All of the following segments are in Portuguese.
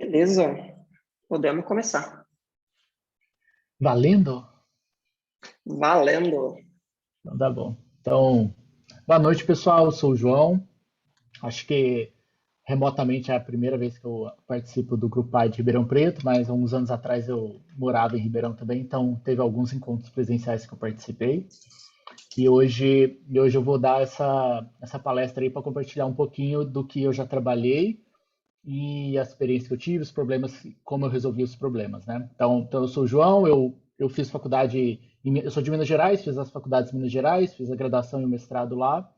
Beleza, podemos começar. Valendo? Valendo. Então, tá bom. Então, boa noite, pessoal. Eu sou o João. Acho que remotamente é a primeira vez que eu participo do Grupo Pai de Ribeirão Preto, mas há uns anos atrás eu morava em Ribeirão também, então teve alguns encontros presenciais que eu participei. E hoje eu vou dar essa palestra aí para compartilhar um pouquinho do que eu já trabalhei e a experiência que eu tive, os problemas, como eu resolvi os problemas, né? Então eu sou o João, eu fiz faculdade, eu sou de Minas Gerais, fiz as faculdades em Minas Gerais, fiz a graduação e o mestrado lá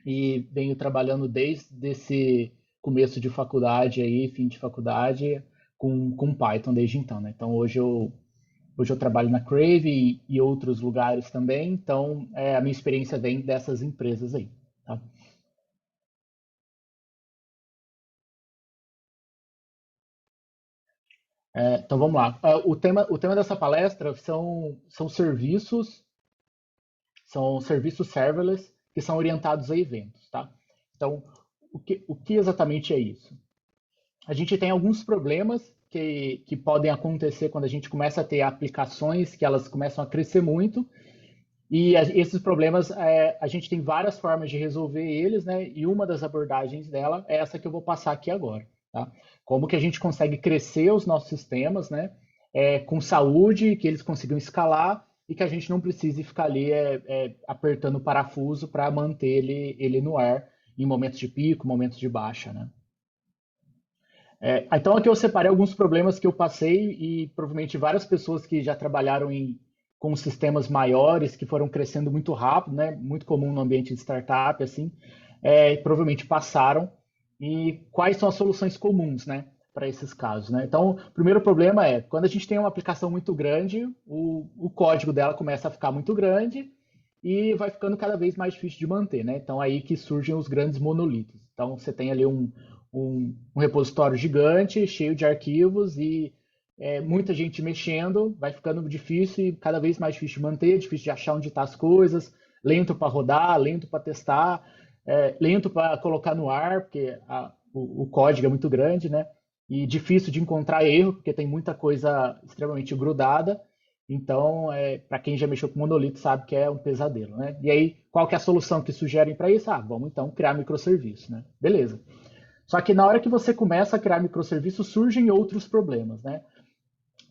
e venho trabalhando desde esse começo de faculdade aí, fim de faculdade, com Python desde então, né? Então hoje eu trabalho na Crave e outros lugares também, então a minha experiência vem dessas empresas aí, tá? Então vamos lá. O tema dessa palestra são serviços serverless que são orientados a eventos, tá? Então, o que exatamente é isso? A gente tem alguns problemas que podem acontecer quando a gente começa a ter aplicações que elas começam a crescer muito, e esses problemas, a gente tem várias formas de resolver eles, né? E uma das abordagens dela é essa que eu vou passar aqui agora, tá? Como que a gente consegue crescer os nossos sistemas, né? Com saúde, que eles consigam escalar e que a gente não precise ficar ali apertando o parafuso para manter ele no ar em momentos de pico, momentos de baixa, né? Então aqui eu separei alguns problemas que eu passei e provavelmente várias pessoas que já trabalharam com sistemas maiores, que foram crescendo muito rápido, né? Muito comum no ambiente de startup, assim, provavelmente passaram. E quais são as soluções comuns, né? Para esses casos, né? Então, o primeiro problema é, quando a gente tem uma aplicação muito grande, o código dela começa a ficar muito grande e vai ficando cada vez mais difícil de manter, né? Então, aí que surgem os grandes monolitos. Então, você tem ali um repositório gigante, cheio de arquivos e muita gente mexendo, vai ficando difícil e cada vez mais difícil de manter, difícil de achar onde estão as coisas, lento para rodar, lento para testar, lento para colocar no ar, porque o código é muito grande, né? E difícil de encontrar erro, porque tem muita coisa extremamente grudada. Então, para quem já mexeu com monolito, sabe que é um pesadelo, né? E aí, qual que é a solução que sugerem para isso? Vamos então criar microserviço, né? Beleza. Só que na hora que você começa a criar microserviços, surgem outros problemas, né?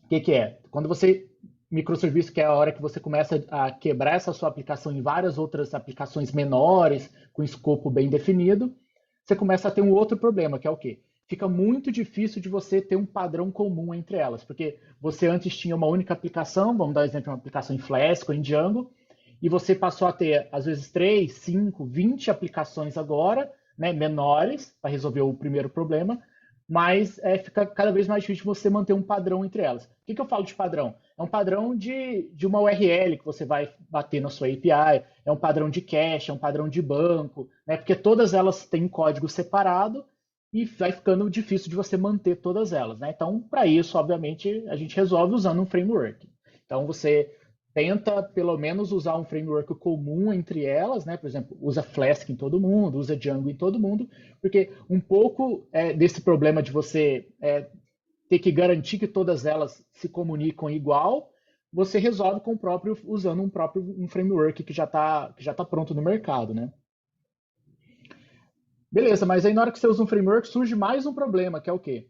O que é? Quando você microserviço, que é a hora que você começa a quebrar essa sua aplicação em várias outras aplicações menores, com escopo bem definido, você começa a ter um outro problema, que é o quê? Fica muito difícil de você ter um padrão comum entre elas, porque você antes tinha uma única aplicação, vamos dar um exemplo, uma aplicação em Flask ou em Django, e você passou a ter, às vezes, 3, 5, 20 aplicações agora, né, menores, para resolver o primeiro problema, mas fica cada vez mais difícil você manter um padrão entre elas. O que eu falo de padrão? É um padrão de uma URL que você vai bater na sua API, é um padrão de cache, é um padrão de banco, né? Porque todas elas têm código separado e vai ficando difícil de você manter todas elas, né? Então, para isso, obviamente, a gente resolve usando um framework. Então, você tenta pelo menos usar um framework comum entre elas, né? Por exemplo, usa Flask em todo mundo, usa Django em todo mundo, porque um pouco desse problema de você ter que garantir que todas elas se comunicam igual, você resolve usando um framework que já tá pronto no mercado, né? Beleza, mas aí na hora que você usa um framework surge mais um problema, que é o quê?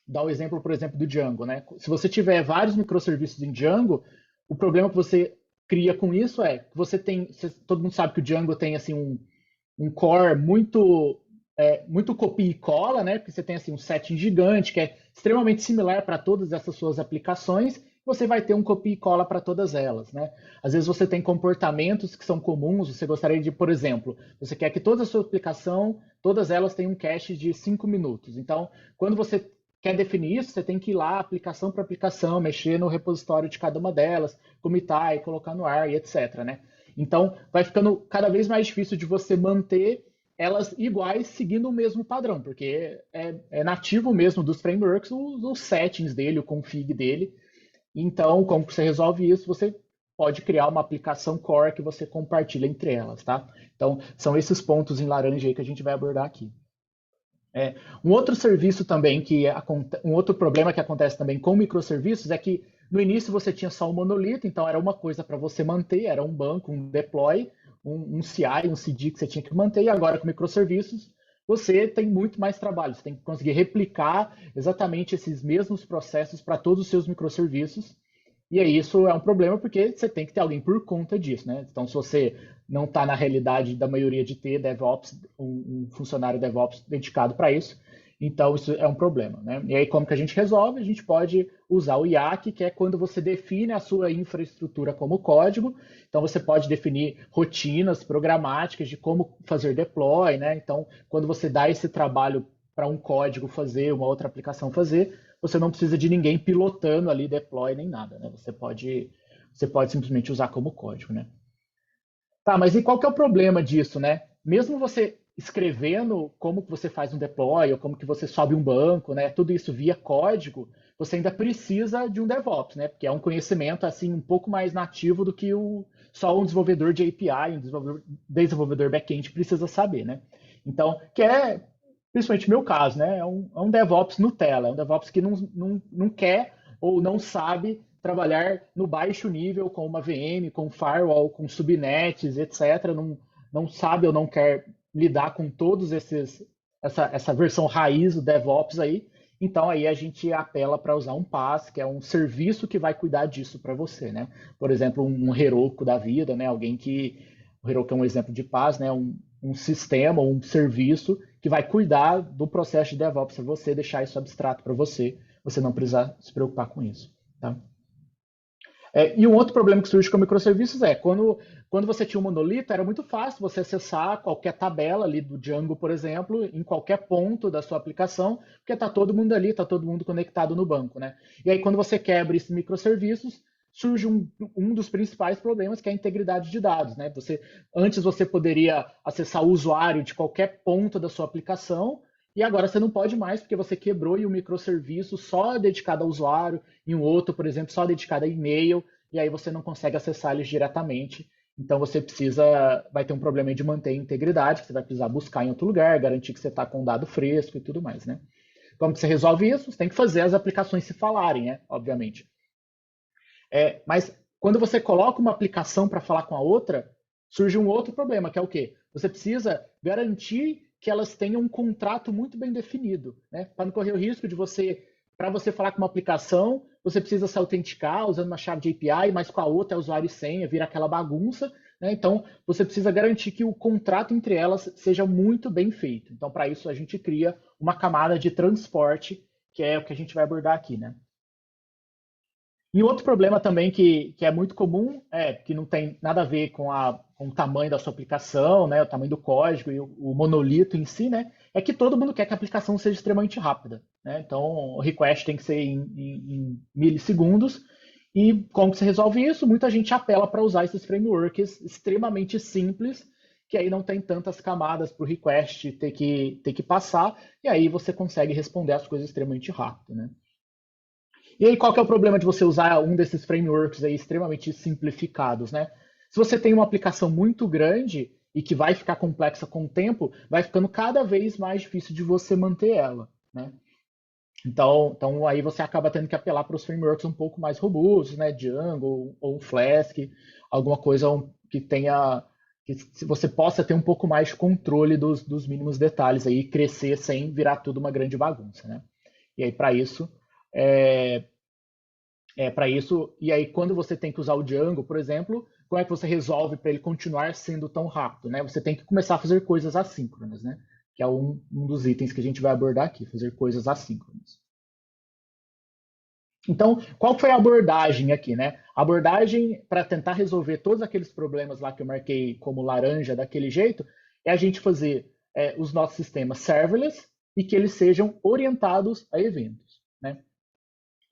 Dá o exemplo, por exemplo, do Django, né? Se você tiver vários microserviços em Django, o problema que você cria com isso é que todo mundo sabe que o Django tem assim um core muito copia e cola, né? Porque você tem assim um setting gigante que é extremamente similar para todas essas suas aplicações. Você vai ter um copia e cola para todas elas, né? Às vezes você tem comportamentos que são comuns. Você gostaria de, por exemplo, você quer que toda a sua aplicação, todas elas tenham um cache de 5 minutos. Então, quando você quer definir isso, você tem que ir lá aplicação por aplicação, mexer no repositório de cada uma delas, comitar e colocar no ar e etc, né? Então, vai ficando cada vez mais difícil de você manter elas iguais seguindo o mesmo padrão, porque é nativo mesmo dos frameworks os settings dele, o config dele. Então, como você resolve isso? Você pode criar uma aplicação core que você compartilha entre elas, tá? Então, são esses pontos em laranja aí que a gente vai abordar aqui. Um outro serviço também um outro problema que acontece também com microserviços é que no início você tinha só um monolito, então era uma coisa para você manter, era um banco, um deploy, um CI, um CD que você tinha que manter, e agora com microserviços você tem muito mais trabalho, você tem que conseguir replicar exatamente esses mesmos processos para todos os seus microserviços. E aí isso é um problema porque você tem que ter alguém por conta disso, né? Então, se você não está na realidade da maioria de ter DevOps, um funcionário DevOps dedicado para isso, então isso é um problema, né? E aí como que a gente resolve? A gente pode usar o IAC, que é quando você define a sua infraestrutura como código. Então você pode definir rotinas programáticas de como fazer deploy, né? Então, quando você dá esse trabalho para um código fazer, uma outra aplicação fazer, você não precisa de ninguém pilotando ali deploy nem nada, né? Você pode simplesmente usar como código, né? Tá, mas e qual que é o problema disso, né? Mesmo você escrevendo como que você faz um deploy ou como que você sobe um banco, né? Tudo isso via código, você ainda precisa de um DevOps, né? Porque é um conhecimento assim um pouco mais nativo do que só um desenvolvedor de API, um desenvolvedor back-end precisa saber, né? Então, que é principalmente meu caso, né? É um DevOps Nutella, é um DevOps que não quer ou não sabe trabalhar no baixo nível com uma VM, com firewall, com subnets, etc. Não sabe ou não quer lidar com todos essa versão raiz do DevOps aí. Então aí a gente apela para usar um PaaS, que é um serviço que vai cuidar disso para você, né? Por exemplo, um Heroku da vida, né? O Heroku é um exemplo de PaaS, né? Um sistema, um serviço que vai cuidar do processo de DevOps para você, deixar isso abstrato para você não precisar se preocupar com isso, tá? E um outro problema que surge com microserviços é quando você tinha um monolito, era muito fácil você acessar qualquer tabela ali do Django, por exemplo, em qualquer ponto da sua aplicação, porque está todo mundo ali, está todo mundo conectado no banco, né? E aí, quando você quebra esses microserviços, surge um dos principais problemas, que é a integridade de dados, né? Antes você poderia acessar o usuário de qualquer ponto da sua aplicação, e agora você não pode mais, porque você quebrou e um microserviço só dedicado ao usuário, e um outro, por exemplo, só dedicado a e-mail, e aí você não consegue acessar eles diretamente. Então vai ter um problema de manter a integridade, que você vai precisar buscar em outro lugar, garantir que você está com um dado fresco e tudo mais, né? Como que você resolve isso? Você tem que fazer as aplicações se falarem, né? Obviamente. Mas quando você coloca uma aplicação para falar com a outra, surge um outro problema, que é o quê? Você precisa garantir que elas tenham um contrato muito bem definido, né? Para não correr o risco de para você falar com uma aplicação, você precisa se autenticar usando uma chave de API, mas com a outra é usuário e senha, vira aquela bagunça, né? Então, você precisa garantir que o contrato entre elas seja muito bem feito. Então, para isso, a gente cria uma camada de transporte, que é o que a gente vai abordar aqui, né? E outro problema também que é muito comum, que não tem nada a ver com o tamanho da sua aplicação, né, o tamanho do código e o monolito em si, né, é que todo mundo quer que a aplicação seja extremamente rápida, né? Então, o request tem que ser em milissegundos. E como que você resolve isso? Muita gente apela para usar esses frameworks extremamente simples, que aí não tem tantas camadas para o request ter que passar, e aí você consegue responder as coisas extremamente rápido, né? E aí, qual que é o problema de você usar um desses frameworks aí extremamente simplificados, né? Se você tem uma aplicação muito grande e que vai ficar complexa com o tempo, vai ficando cada vez mais difícil de você manter ela, né? Então aí você acaba tendo que apelar para os frameworks um pouco mais robustos, né? Django ou Flask, alguma coisa que tenha que você possa ter um pouco mais de controle dos mínimos detalhes aí, e crescer sem virar tudo uma grande bagunça, né? E aí é, para isso, e aí quando você tem que usar o Django, por exemplo, como é que você resolve para ele continuar sendo tão rápido, né? Você tem que começar a fazer coisas assíncronas, né? Que é um dos itens que a gente vai abordar aqui, fazer coisas assíncronas. Então, qual foi a abordagem aqui, né? A abordagem para tentar resolver todos aqueles problemas lá que eu marquei como laranja daquele jeito, é a gente fazer os nossos sistemas serverless e que eles sejam orientados a eventos, né?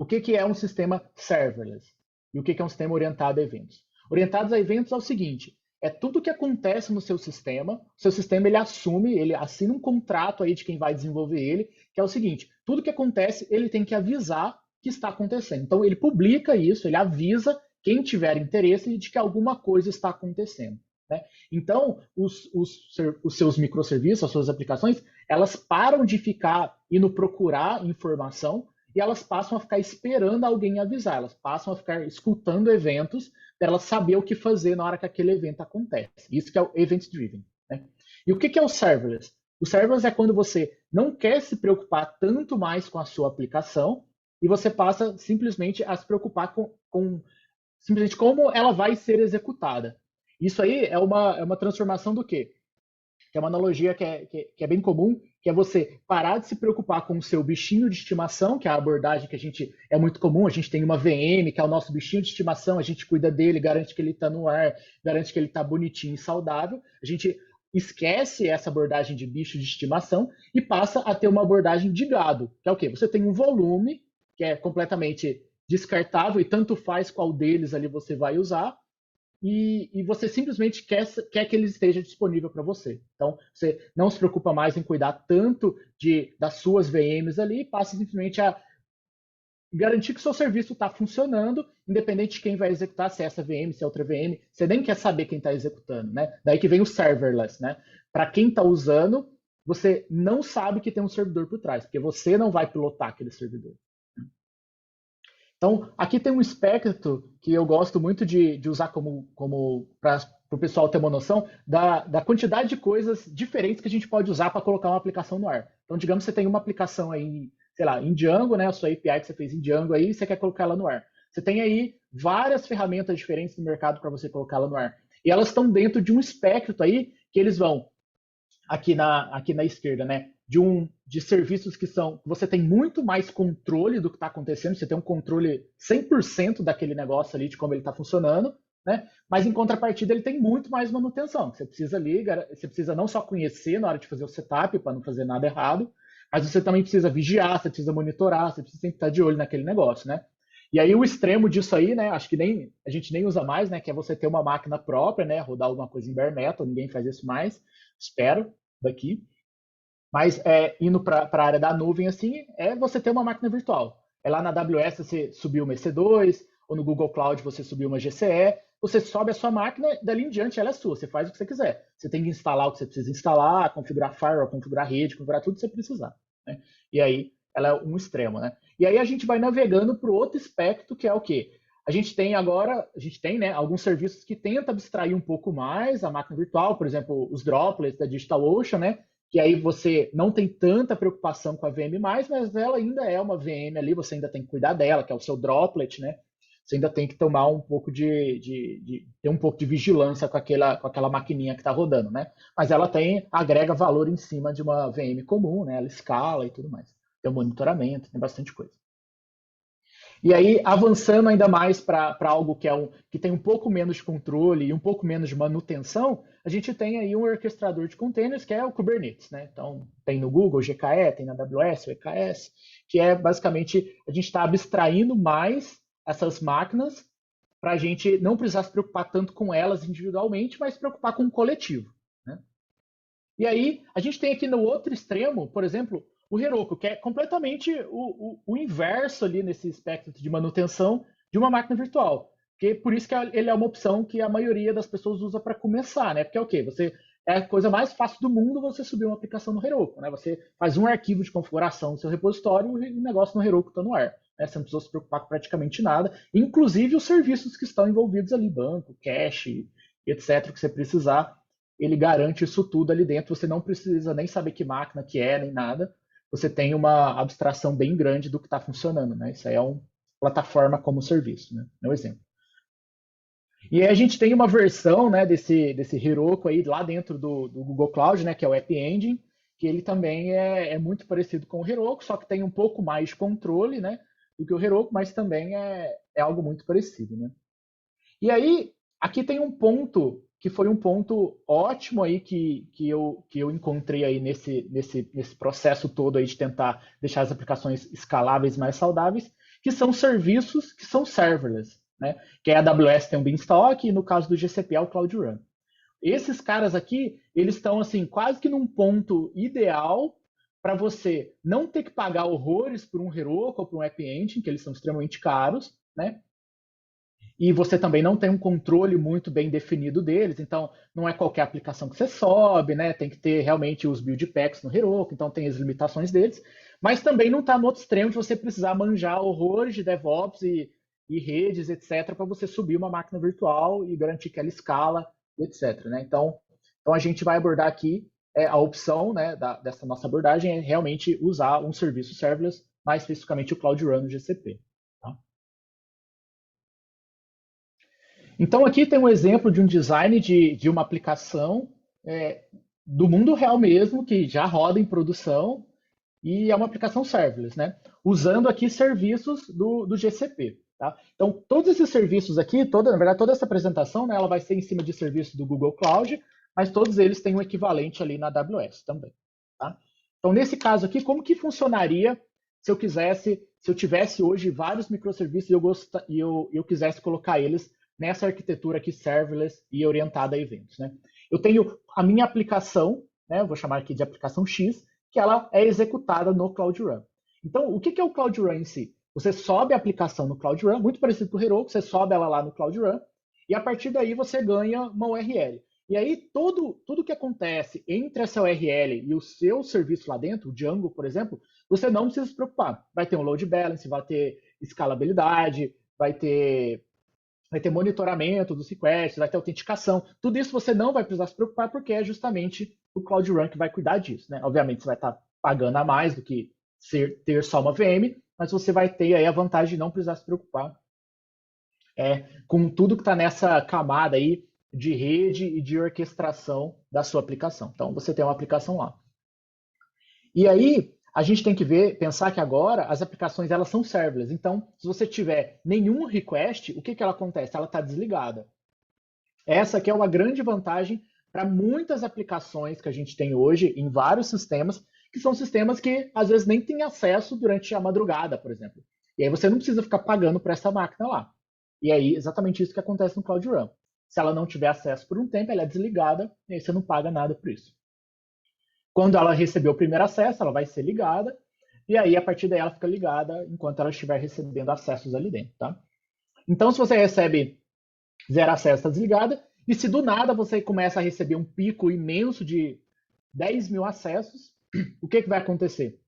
O que é um sistema serverless? E o que é um sistema orientado a eventos? Orientados a eventos é o seguinte, é tudo que acontece no o seu sistema ele assume, ele assina um contrato aí de quem vai desenvolver ele, que é o seguinte, tudo que acontece ele tem que avisar que está acontecendo. Então ele publica isso, ele avisa quem tiver interesse de que alguma coisa está acontecendo, né? Então, os seus microserviços, as suas aplicações, elas param de ficar indo procurar informação e elas passam a ficar esperando alguém avisar, elas passam a ficar escutando eventos para elas saber o que fazer na hora que aquele evento acontece. Isso que é o Event Driven, né? E o que é o serverless? O serverless é quando você não quer se preocupar tanto mais com a sua aplicação e você passa simplesmente a se preocupar com simplesmente como ela vai ser executada. Isso aí é uma transformação do quê? Que é uma analogia que é bem comum, que é você parar de se preocupar com o seu bichinho de estimação, que é a abordagem que a gente é muito comum, a gente tem uma VM, que é o nosso bichinho de estimação, a gente cuida dele, garante que ele está no ar, garante que ele está bonitinho e saudável. A gente esquece essa abordagem de bicho de estimação e passa a ter uma abordagem de gado, que é o quê? Você tem um volume que é completamente descartável e tanto faz qual deles ali você vai usar, e você simplesmente quer que ele esteja disponível para você. Então, você não se preocupa mais em cuidar tanto das suas VMs ali, passa simplesmente a garantir que o seu serviço está funcionando, independente de quem vai executar, se é essa VM, se é outra VM, você nem quer saber quem está executando, né? Daí que vem o serverless, né? Para quem está usando, você não sabe que tem um servidor por trás, porque você não vai pilotar aquele servidor. Então, aqui tem um espectro que eu gosto muito de usar para o pessoal ter uma noção da quantidade de coisas diferentes que a gente pode usar para colocar uma aplicação no ar. Então, digamos que você tem uma aplicação aí, sei lá, em Django, né? A sua API que você fez em Django aí, você quer colocar ela no ar. Você tem aí várias ferramentas diferentes no mercado para você colocar ela no ar. E elas estão dentro de um espectro aí que eles vão aqui na esquerda, né? De serviços que você tem muito mais controle do que está acontecendo, você tem um controle 100% daquele negócio ali, de como ele está funcionando, né? Mas em contrapartida ele tem muito mais manutenção. Você precisa não só conhecer na hora de fazer o setup para não fazer nada errado, mas você também precisa vigiar, você precisa monitorar, você precisa sempre estar de olho naquele negócio, né? E aí o extremo disso aí, né? Acho que a gente nem usa mais, né? Que é você ter uma máquina própria, né? Rodar alguma coisa em bare metal, ninguém faz isso mais, espero, daqui. Mas indo para a área da nuvem, assim, é você ter uma máquina virtual. É lá na AWS você subiu uma EC2, ou no Google Cloud você subiu uma GCE, você sobe a sua máquina, dali em diante ela é sua, você faz o que você quiser. Você tem que instalar o que você precisa instalar, configurar firewall, configurar rede, configurar tudo que você precisar, né? E aí ela é um extremo, né? E aí a gente vai navegando para o outro espectro, que é o quê? A gente tem, né, alguns serviços que tentam abstrair um pouco mais a máquina virtual, por exemplo, os Droplets da DigitalOcean, né? Que aí você não tem tanta preocupação com a VM mais, mas ela ainda é uma VM ali, você ainda tem que cuidar dela, que é o seu droplet, né? Você ainda tem que tomar um pouco ter um pouco de vigilância com aquela maquininha que está rodando, né? Mas ela agrega valor em cima de uma VM comum, né? Ela escala e tudo mais. Tem um monitoramento, tem bastante coisa. E aí, avançando ainda mais para algo que tem um pouco menos de controle e um pouco menos de manutenção, a gente tem aí um orquestrador de containers, que é o Kubernetes, né? Então, tem no Google o GKE, tem na AWS o EKS, que é basicamente a gente está abstraindo mais essas máquinas para a gente não precisar se preocupar tanto com elas individualmente, mas se preocupar com o coletivo, né? E aí, a gente tem aqui no outro extremo, por exemplo, o Heroku, que é completamente o inverso ali nesse espectro de manutenção de uma máquina virtual. Que por isso que ele é uma opção que a maioria das pessoas usa para começar, né? Porque é o quê? É a coisa mais fácil do mundo você subir uma aplicação no Heroku, né? Você faz um arquivo de configuração do seu repositório e o negócio no Heroku está no ar, né? Você não precisa se preocupar com praticamente nada, inclusive os serviços que estão envolvidos ali, banco, cache, etc., que você precisar, ele garante isso tudo ali dentro. Você não precisa nem saber que máquina que é, nem nada. Você tem uma abstração bem grande do que está funcionando, né? Isso aí é uma plataforma como serviço, né? É um exemplo. E aí a gente tem uma versão, né, desse Heroku aí lá dentro do Google Cloud, né, que é o App Engine, que ele também é muito parecido com o Heroku, só que tem um pouco mais de controle, né, do que o Heroku, mas também é algo muito parecido, né? E aí, aqui tem um ponto que foi um ponto ótimo aí que eu encontrei aí nesse processo todo aí de tentar deixar as aplicações escaláveis mais saudáveis, que são serviços que são serverless, né? Que a AWS tem o Beanstalk e no caso do GCP é o Cloud Run. Esses caras aqui, eles estão assim quase que num ponto ideal para você não ter que pagar horrores por um Heroku ou por um App Engine, que eles são extremamente caros, né? e você também não tem um controle muito bem definido deles, então não é qualquer aplicação que você sobe, né? Tem que ter realmente os build packs no Heroku, então tem as limitações deles, mas também não está no outro extremo de você precisar manjar horrores de DevOps e redes, etc., para você subir uma máquina virtual e garantir que ela escala, etc. Né? Então a gente vai abordar aqui a opção, né, dessa nossa abordagem é realmente usar um serviço serverless, mais especificamente o Cloud Run no GCP. Tá? Então aqui tem um exemplo de um design de uma aplicação do mundo real mesmo, que já roda em produção, e é uma aplicação serverless, né? Usando aqui serviços do GCP. Tá? Então, todos esses serviços aqui, na verdade, toda essa apresentação, né, ela vai ser em cima de serviços do Google Cloud, mas todos eles têm um equivalente ali na AWS também. Tá? Então, nesse caso aqui, como que funcionaria se eu tivesse hoje vários microserviços e eu quisesse colocar eles nessa arquitetura aqui serverless e orientada a eventos, né? Eu tenho a minha aplicação, né, eu vou chamar aqui de aplicação X, que ela é executada no Cloud Run. Então, o que é o Cloud Run em si? Você sobe a aplicação no Cloud Run, muito parecido com o Heroku, você sobe ela lá no Cloud Run, e a partir daí você ganha uma URL. E aí, tudo que acontece entre essa URL e o seu serviço lá dentro, o Django, por exemplo, você não precisa se preocupar. Vai ter um load balance, vai ter escalabilidade, vai ter monitoramento dos requests, vai ter autenticação. Tudo isso você não vai precisar se preocupar, porque é justamente o Cloud Run que vai cuidar disso. Né? Obviamente, você vai estar pagando a mais do que ter só uma VM, mas você vai ter aí a vantagem de não precisar se preocupar com tudo que está nessa camada aí de rede e de orquestração da sua aplicação. Então, você tem uma aplicação lá. E aí, a gente tem que pensar que agora as aplicações elas são serverless. Então, se você tiver nenhum request, o que ela acontece? Ela está desligada. Essa aqui é uma grande vantagem para muitas aplicações que a gente tem hoje em vários sistemas, que são sistemas que às vezes nem têm acesso durante a madrugada, por exemplo. E aí você não precisa ficar pagando para essa máquina lá. E aí, exatamente isso que acontece no Cloud Run. Se ela não tiver acesso por um tempo, ela é desligada e aí você não paga nada por isso. Quando ela receber o primeiro acesso, ela vai ser ligada, e aí a partir daí ela fica ligada enquanto ela estiver recebendo acessos ali dentro. Tá? Então, se você recebe 0 acesso, está desligada, e se do nada você começa a receber um pico imenso de 10 mil acessos, o que vai acontecer?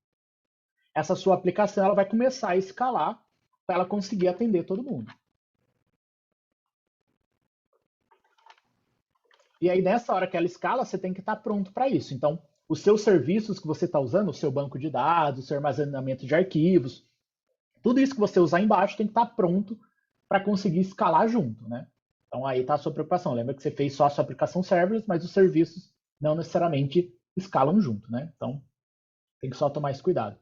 Essa sua aplicação ela vai começar a escalar para ela conseguir atender todo mundo. E aí, nessa hora que ela escala, você tem que estar pronto para isso. Então, os seus serviços que você está usando, o seu banco de dados, o seu armazenamento de arquivos, tudo isso que você usar embaixo tem que estar pronto para conseguir escalar junto, né? Então, aí está a sua preocupação. Lembra que você fez só a sua aplicação serverless, mas os serviços não necessariamente escalam junto, né? Então, tem que só tomar esse cuidado.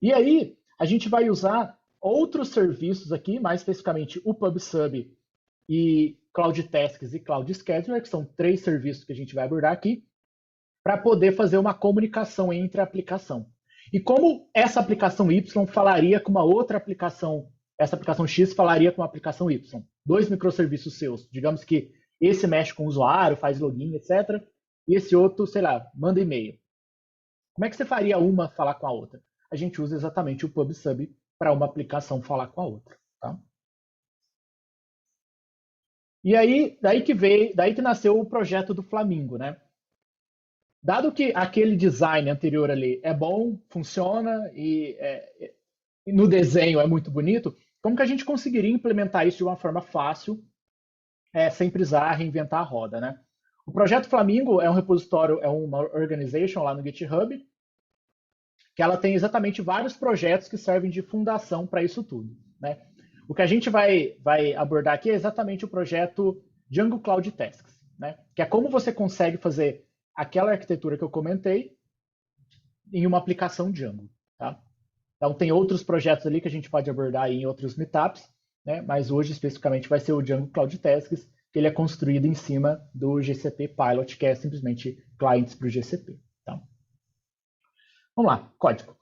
E aí, a gente vai usar outros serviços aqui, mais especificamente o PubSub e Cloud Tasks e Cloud Scheduler, que são 3 serviços que a gente vai abordar aqui, para poder fazer uma comunicação entre a aplicação. E como essa aplicação Y falaria com uma outra aplicação, essa aplicação X falaria com a aplicação Y. 2 microserviços seus. Digamos que esse mexe com o usuário, faz login, etc. E esse outro, sei lá, manda e-mail. Como é que você faria uma falar com a outra? A gente usa exatamente o PubSub para uma aplicação falar com a outra. Tá? E aí, daí que nasceu o projeto do Flamingo, né? Dado que aquele design anterior ali é bom, funciona e no desenho é muito bonito, como que a gente conseguiria implementar isso de uma forma fácil, sem precisar reinventar a roda, né? O projeto Flamingo é um repositório, é uma organization lá no GitHub, que ela tem exatamente vários projetos que servem de fundação para isso tudo, né? O que a gente vai abordar aqui é exatamente o projeto Django Cloud Tasks, né? Que é como você consegue fazer aquela arquitetura que eu comentei em uma aplicação Django. Tá? Então, tem outros projetos ali que a gente pode abordar em outros meetups, né? Mas hoje, especificamente, vai ser o Django Cloud Tasks, que ele é construído em cima do GCP Pilot, que é simplesmente clients para o GCP. Tá? Vamos lá, código.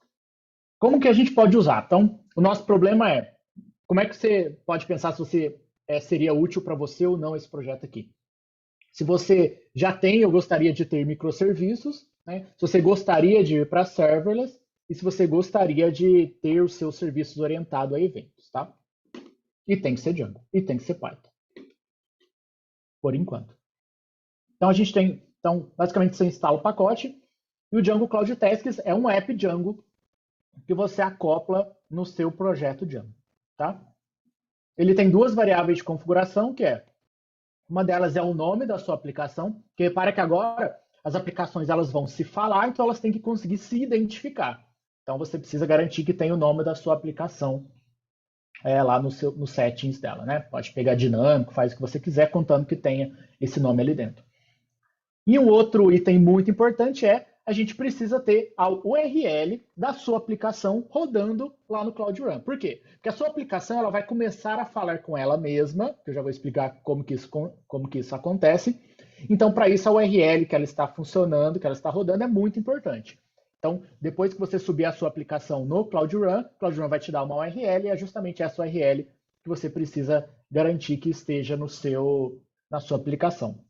Como que a gente pode usar? Então, o nosso problema é, como é que você pode pensar se você seria útil para você ou não esse projeto aqui? Se você já tem ou gostaria de ter microserviços, né? Se você gostaria de ir para serverless e se você gostaria de ter os seus serviços orientados a eventos, tá? E tem que ser Django. E tem que ser Python. Por enquanto. Então, a gente tem... Então, basicamente, você instala o pacote e o Django Cloud Tasks é um app Django que você acopla no seu projeto Django. Tá? Ele tem duas variáveis de configuração, que é... Uma delas é o nome da sua aplicação, porque repara que agora as aplicações elas vão se falar, então elas têm que conseguir se identificar. Então, você precisa garantir que tem o nome da sua aplicação lá no settings dela, né? Pode pegar dinâmico, faz o que você quiser, contando que tenha esse nome ali dentro. E um outro item muito importante é a gente precisa ter a URL da sua aplicação rodando lá no Cloud Run. Por quê? Porque a sua aplicação ela vai começar a falar com ela mesma, que eu já vou explicar como que isso acontece. Então, para isso, a URL que ela está funcionando, que ela está rodando, é muito importante. Então, depois que você subir a sua aplicação no Cloud Run, o Cloud Run vai te dar uma URL e é justamente essa URL que você precisa garantir que esteja na sua aplicação.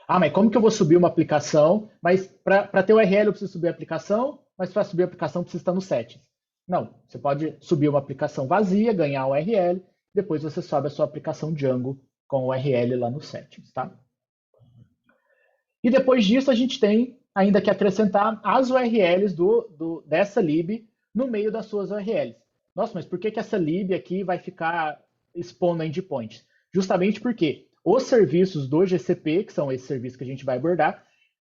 Ah, mas como que eu vou subir uma aplicação? Mas para ter URL eu preciso subir a aplicação, mas para subir a aplicação precisa estar no settings. Não, você pode subir uma aplicação vazia, ganhar a URL, depois você sobe a sua aplicação Django com URL lá no settings, tá? E depois disso a gente tem ainda que acrescentar as URLs dessa lib no meio das suas URLs. Nossa, mas por que essa lib aqui vai ficar expondo endpoints? Justamente porque os serviços do GCP, que são esses serviços que a gente vai abordar,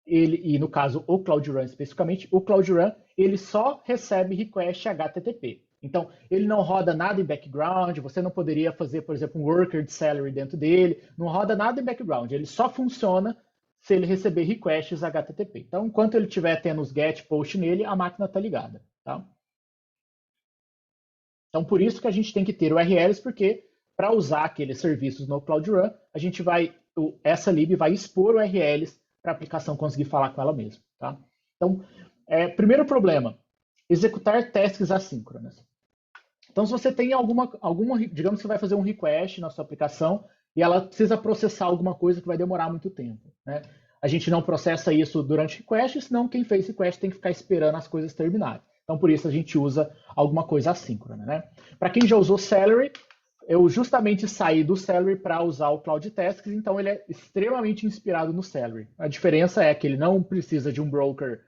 e no caso o Cloud Run especificamente, o Cloud Run ele só recebe request HTTP. Então, ele não roda nada em background, você não poderia fazer, por exemplo, um worker de salary dentro dele, não roda nada em background, ele só funciona se ele receber requests HTTP. Então, enquanto ele estiver tendo os get, post nele, a máquina está ligada. Tá? Então, por isso que a gente tem que ter URLs, porque para usar aqueles serviços no Cloud Run, essa lib vai expor URLs para a aplicação conseguir falar com ela mesma. Tá? Então, primeiro problema, executar tasks assíncronas. Então, se você tem digamos que você vai fazer um request na sua aplicação e ela precisa processar alguma coisa que vai demorar muito tempo, né? A gente não processa isso durante request, senão quem fez request tem que ficar esperando as coisas terminarem. Então, por isso a gente usa alguma coisa assíncrona, né? Para quem já usou Celery, eu justamente saí do Celery para usar o Cloud Tasks, então ele é extremamente inspirado no Celery. A diferença é que ele não precisa de um broker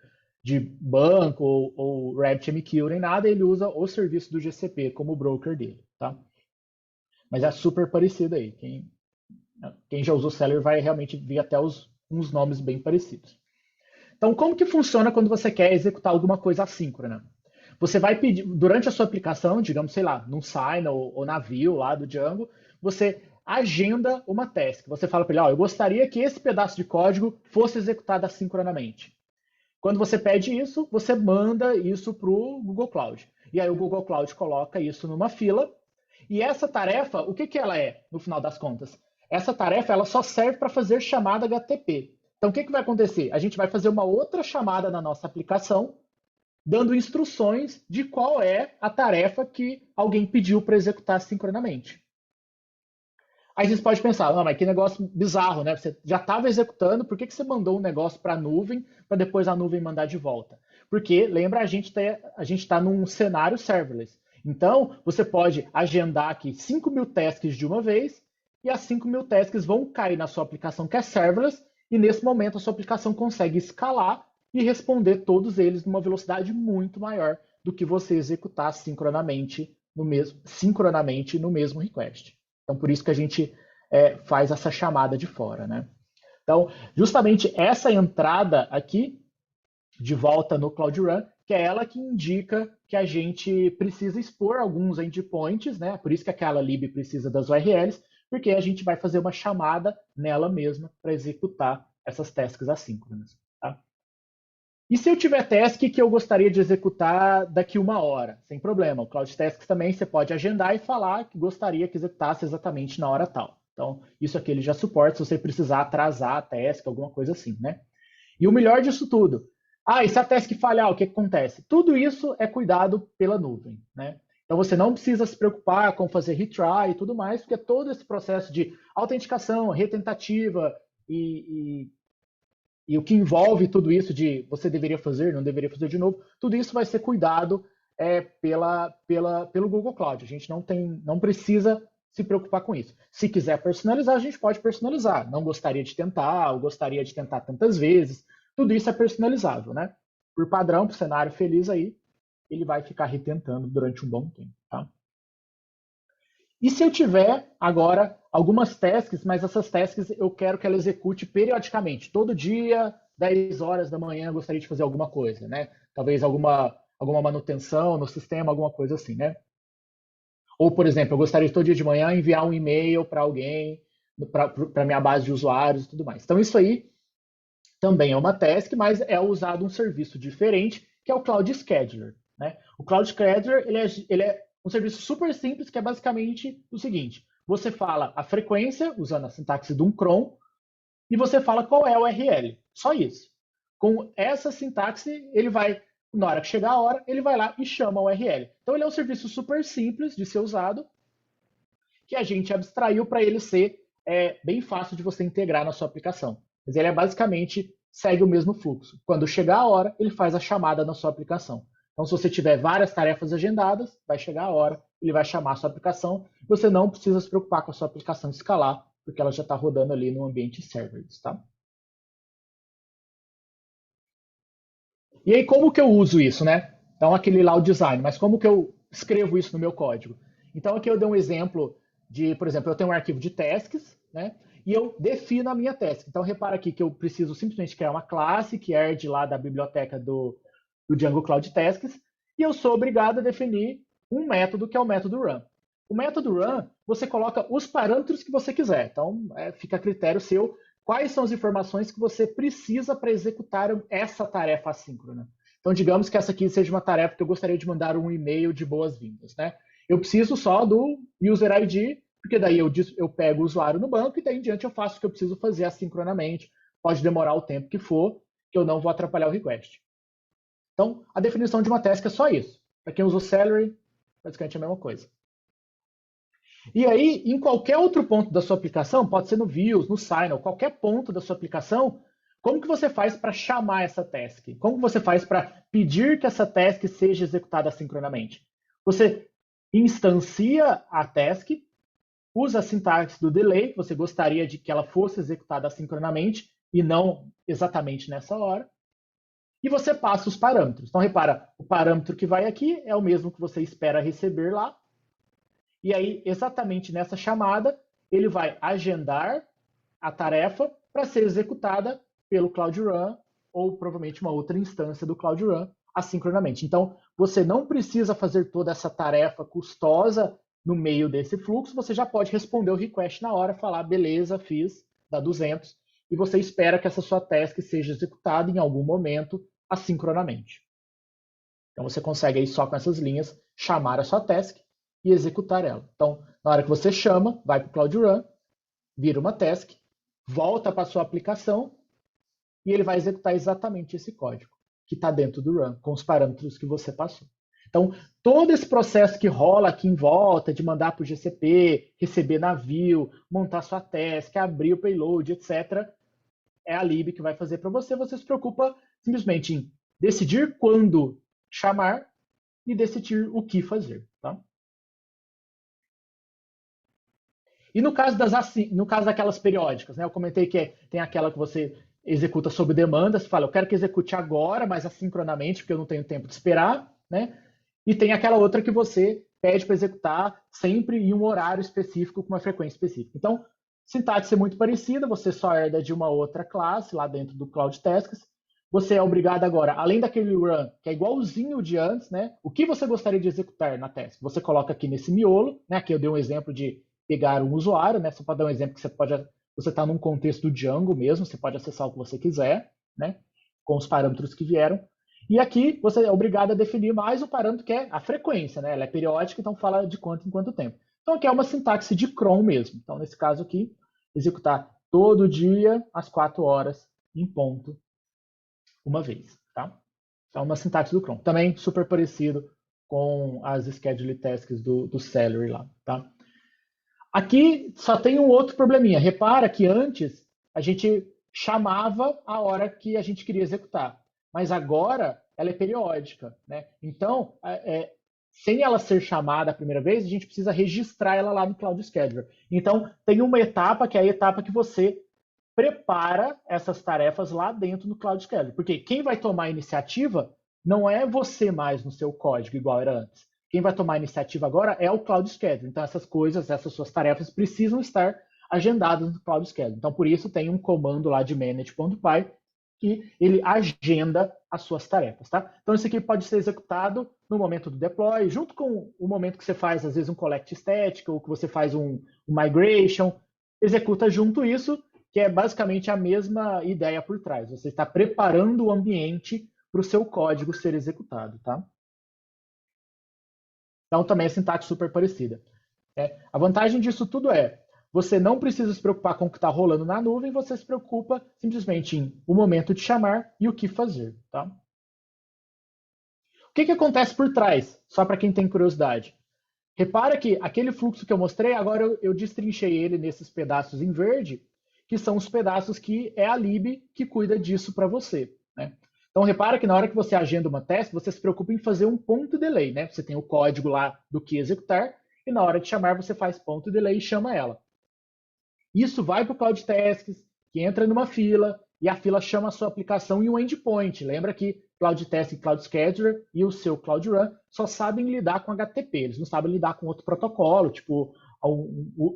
de banco ou RabbitMQ nem nada, ele usa o serviço do GCP como broker dele, tá? Mas é super parecido aí. Quem já usou Celery vai realmente ver até uns nomes bem parecidos. Então, como que funciona quando você quer executar alguma coisa assíncrona? Você vai pedir, durante a sua aplicação, digamos, sei lá, num Sign ou na Vue lá do Django, você agenda uma task. Você fala para ele, eu gostaria que esse pedaço de código fosse executado assincronamente. Quando você pede isso, você manda isso para o Google Cloud. E aí o Google Cloud coloca isso numa fila. E essa tarefa, o que ela é, no final das contas? Essa tarefa ela só serve para fazer chamada HTTP. Então, o que vai acontecer? A gente vai fazer uma outra chamada na nossa aplicação, dando instruções de qual é a tarefa que alguém pediu para executar sincronamente. Aí vocês podem pensar, mas que negócio bizarro, né? Você já estava executando, por que você mandou um negócio para a nuvem, para depois a nuvem mandar de volta? Porque, lembra, a gente está num cenário serverless. Então, você pode agendar aqui 5.000 tasks de uma vez, e as 5.000 tasks vão cair na sua aplicação que é serverless, e nesse momento a sua aplicação consegue escalar e responder todos eles numa velocidade muito maior do que você executar sincronamente no mesmo request. Então, por isso que a gente faz essa chamada de fora, né? Então, justamente essa entrada aqui, de volta no Cloud Run, que é ela que indica que a gente precisa expor alguns endpoints, né? Por isso que aquela lib precisa das URLs, porque a gente vai fazer uma chamada nela mesma para executar essas tasks assíncronas. Tá? E se eu tiver task que eu gostaria de executar daqui 1 hora? Sem problema. O Cloud Tasks também você pode agendar e falar que gostaria que executasse exatamente na hora tal. Então, isso aqui ele já suporta se você precisar atrasar a task, alguma coisa assim, né? E o melhor disso tudo, e se a task falhar, o que acontece? Tudo isso é cuidado pela nuvem, né? Então, você não precisa se preocupar com fazer retry e tudo mais, porque todo esse processo de autenticação, retentativa e o que envolve tudo isso de você deveria fazer, não deveria fazer de novo, tudo isso vai ser cuidado pelo Google Cloud. A gente não precisa se preocupar com isso. Se quiser personalizar, a gente pode personalizar. Não gostaria de tentar, ou gostaria de tentar tantas vezes. Tudo isso é personalizável, né? Por padrão, para o cenário feliz aí, ele vai ficar retentando durante um bom tempo, tá? E se eu tiver agora algumas tasks, mas essas tasks eu quero que ela execute periodicamente, todo dia, 10 horas da manhã, eu gostaria de fazer alguma coisa, né? Talvez alguma manutenção no sistema, alguma coisa assim, né? Ou, por exemplo, eu gostaria de todo dia de manhã enviar um e-mail para alguém, para minha base de usuários e tudo mais. Então, isso aí também é uma task, mas é usado um serviço diferente, que é o Cloud Scheduler, né? O Cloud Scheduler ele é um serviço super simples, que é basicamente o seguinte: você fala a frequência, usando a sintaxe de um cron, e você fala qual é a URL. Só isso. Com essa sintaxe, ele vai, na hora que chegar a hora, ele vai lá e chama a URL. Então, ele é um serviço super simples de ser usado, que a gente abstraiu para ele ser bem fácil de você integrar na sua aplicação. Mas ele basicamente segue o mesmo fluxo. Quando chegar a hora, ele faz a chamada na sua aplicação. Então, se você tiver várias tarefas agendadas, vai chegar a hora, ele vai chamar a sua aplicação. Você não precisa se preocupar com a sua aplicação escalar, porque ela já está rodando ali no ambiente serverless, tá? E aí, como que eu uso isso, né? Então, aquele lá o design, mas como que eu escrevo isso no meu código? Então, aqui eu dei um exemplo de, por exemplo, eu tenho um arquivo de tasks, né? E eu defino a minha task. Então, repara aqui que eu preciso simplesmente criar uma classe que herde lá da biblioteca do Django Cloud Tasks, e eu sou obrigado a definir um método que é o método run. O método run, você coloca os parâmetros que você quiser. Então, fica a critério seu quais são as informações que você precisa para executar essa tarefa assíncrona. Então, digamos que essa aqui seja uma tarefa que eu gostaria de mandar um e-mail de boas-vindas, né? Eu preciso só do user ID, porque daí eu pego o usuário no banco e daí em diante eu faço o que eu preciso fazer assincronamente. Pode demorar o tempo que for, que eu não vou atrapalhar o request. Então, a definição de uma task é só isso. Para quem usa o Celery, basicamente é a mesma coisa. E aí, em qualquer outro ponto da sua aplicação, pode ser no Views, no Signal, qualquer ponto da sua aplicação, como que você faz para chamar essa task? Como que você faz para pedir que essa task seja executada sincronamente? Você instancia a task, usa a sintaxe do delay, que você gostaria de que ela fosse executada sincronamente e não exatamente nessa hora, e você passa os parâmetros. Então, repara, o parâmetro que vai aqui é o mesmo que você espera receber lá, e aí, exatamente nessa chamada, ele vai agendar a tarefa para ser executada pelo Cloud Run ou provavelmente uma outra instância do Cloud Run assincronamente. Então, você não precisa fazer toda essa tarefa custosa no meio desse fluxo, você já pode responder o request na hora, falar, beleza, fiz, dá 200, e você espera que essa sua task seja executada em algum momento assincronamente. Então, você consegue aí só com essas linhas chamar a sua task e executar ela. Então, na hora que você chama, vai para o Cloud Run, vira uma task, volta para a sua aplicação e ele vai executar exatamente esse código que está dentro do Run, com os parâmetros que você passou. Então, todo esse processo que rola aqui em volta, de mandar para o GCP, receber navio, montar sua task, abrir o payload, etc., é a lib que vai fazer para você. Você se preocupa simplesmente em decidir quando chamar e decidir o que fazer. Tá? E no caso daquelas periódicas, né? Eu comentei que tem aquela que você executa sob demanda, você fala, eu quero que execute agora, mas assincronamente, porque eu não tenho tempo de esperar, né? E tem aquela outra que você pede para executar sempre em um horário específico, com uma frequência específica. Então, sintaxe é muito parecida, você só herda de uma outra classe lá dentro do Cloud Tasks. Você é obrigado agora, além daquele run, que é igualzinho de antes, né? O que você gostaria de executar na task? Você coloca aqui nesse miolo, né? Aqui eu dei um exemplo de pegar um usuário, né? Só para dar um exemplo que você está num contexto do Django mesmo, você pode acessar o que você quiser, né? Com os parâmetros que vieram. E aqui você é obrigado a definir mais o parâmetro que é a frequência, né? Ela é periódica, então fala de quanto em quanto tempo. Então aqui é uma sintaxe de cron mesmo. Então nesse caso aqui, executar todo dia às 4 horas em ponto uma vez, tá? Então uma sintaxe do cron. Também super parecido com as schedule tasks do Celery lá, tá? Aqui só tem um outro probleminha. Repara que antes a gente chamava a hora que a gente queria executar, mas agora ela é periódica, né? Então, sem ela ser chamada a primeira vez, a gente precisa registrar ela lá no Cloud Scheduler. Então, tem uma etapa que é a etapa que você prepara essas tarefas lá dentro do Cloud Scheduler. Porque quem vai tomar a iniciativa não é você mais no seu código, igual era antes. Quem vai tomar a iniciativa agora é o Cloud Scheduler. Então, essas coisas, essas suas tarefas precisam estar agendadas no Cloud Scheduler. Então, por isso, tem um comando lá de manage.py que ele agenda as suas tarefas, tá? Então, isso aqui pode ser executado no momento do deploy, junto com o momento que você faz, às vezes, um collect static, ou que você faz um migration, executa junto isso, que é basicamente a mesma ideia por trás. Você está preparando o ambiente para o seu código ser executado, tá? Então, também é sintaxe super parecida. A vantagem disso tudo é, você não precisa se preocupar com o que está rolando na nuvem, você se preocupa simplesmente em o momento de chamar e o que fazer, tá? O que acontece por trás? Só para quem tem curiosidade. Repara que aquele fluxo que eu mostrei, agora eu destrinchei ele nesses pedaços em verde, que são os pedaços que é a lib que cuida disso para você, né? Então, repara que na hora que você agenda uma task, você se preocupa em fazer um ponto delay, né? Você tem o código lá do que executar, e na hora de chamar, você faz ponto delay e chama ela. Isso vai para o Cloud Tasks, que entra numa fila, e a fila chama a sua aplicação em um endpoint. Lembra que Cloud Task, Cloud Scheduler e o seu Cloud Run só sabem lidar com HTTP, eles não sabem lidar com outro protocolo, tipo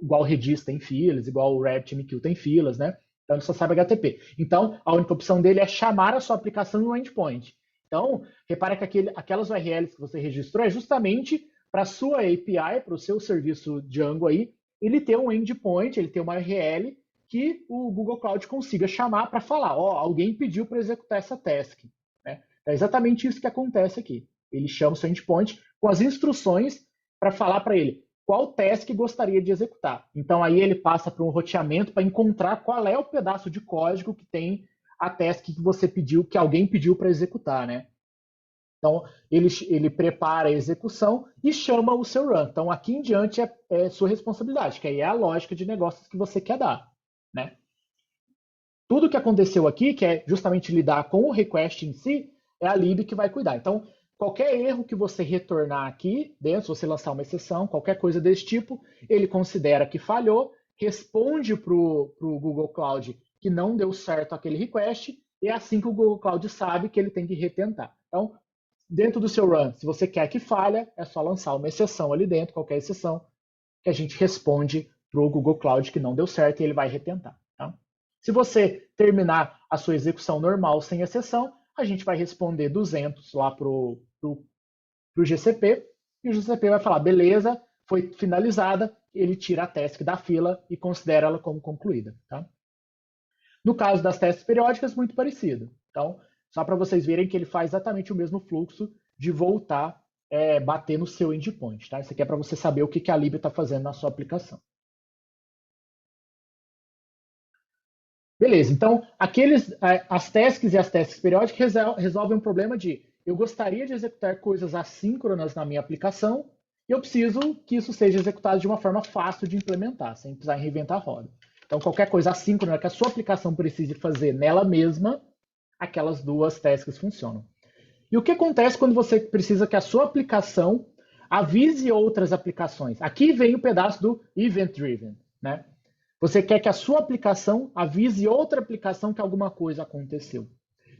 igual o Redis tem filas, igual o RabbitMQ tem filas, né? Então ele só sabe HTTP. Então a única opção dele é chamar a sua aplicação em um endpoint. Então, repara que aquelas URLs que você registrou é justamente para a sua API, para o seu serviço Django aí, ele ter um endpoint, ele ter uma URL que o Google Cloud consiga chamar para falar, alguém pediu para executar essa task, né? É exatamente isso que acontece aqui. Ele chama o seu endpoint com as instruções para falar para ele qual task gostaria de executar. Então, aí ele passa para um roteamento para encontrar qual é o pedaço de código que tem a task que você pediu, que alguém pediu para executar, né? Então, ele prepara a execução e chama o seu run. Então, aqui em diante é sua responsabilidade, que aí é a lógica de negócios que você quer dar, né? Tudo que aconteceu aqui, que é justamente lidar com o request em si, é a lib que vai cuidar. Então, qualquer erro que você retornar aqui dentro, se você lançar uma exceção, qualquer coisa desse tipo, ele considera que falhou, responde para o Google Cloud que não deu certo aquele request, e é assim que o Google Cloud sabe que ele tem que retentar. Então, dentro do seu run, se você quer que falha, é só lançar uma exceção ali dentro, qualquer exceção, que a gente responde para o Google Cloud que não deu certo e ele vai retentar. Tá? Se você terminar a sua execução normal sem exceção, a gente vai responder 200 lá para o GCP, e o GCP vai falar, beleza, foi finalizada, ele tira a task da fila e considera ela como concluída. Tá? No caso das tasks periódicas, muito parecido. Então, só para vocês verem que ele faz exatamente o mesmo fluxo de voltar, bater no seu endpoint. Tá? Isso aqui é para você saber o que a lib está fazendo na sua aplicação. Beleza, então as tasks e as tasks periódicas resolvem um problema de eu gostaria de executar coisas assíncronas na minha aplicação e eu preciso que isso seja executado de uma forma fácil de implementar, sem precisar reinventar a roda. Então, qualquer coisa assíncrona que a sua aplicação precise fazer nela mesma, aquelas duas tasks funcionam. E o que acontece quando você precisa que a sua aplicação avise outras aplicações? Aqui vem o pedaço do Event Driven, né? Você quer que a sua aplicação avise outra aplicação que alguma coisa aconteceu.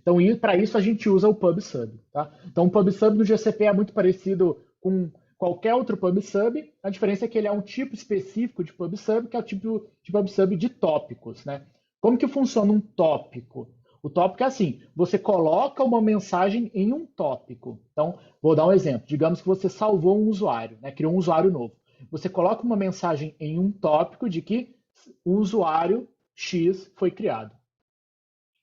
Então, para isso, a gente usa o PubSub. Tá? Então, o PubSub do GCP é muito parecido com qualquer outro PubSub. A diferença é que ele é um tipo específico de PubSub, que é o tipo de PubSub de tópicos. Né? Como que funciona um tópico? O tópico é assim, você coloca uma mensagem em um tópico. Então, vou dar um exemplo. Digamos que você salvou um usuário, né? Criou um usuário novo. Você coloca uma mensagem em um tópico de que o usuário X foi criado.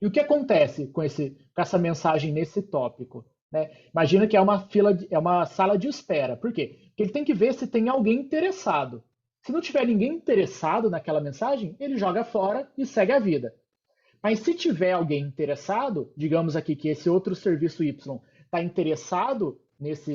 E o que acontece com essa mensagem nesse tópico? Né? Imagina que é uma sala de espera. Por quê? Porque ele tem que ver se tem alguém interessado. Se não tiver ninguém interessado naquela mensagem, ele joga fora e segue a vida. Mas se tiver alguém interessado, digamos aqui que esse outro serviço Y está interessado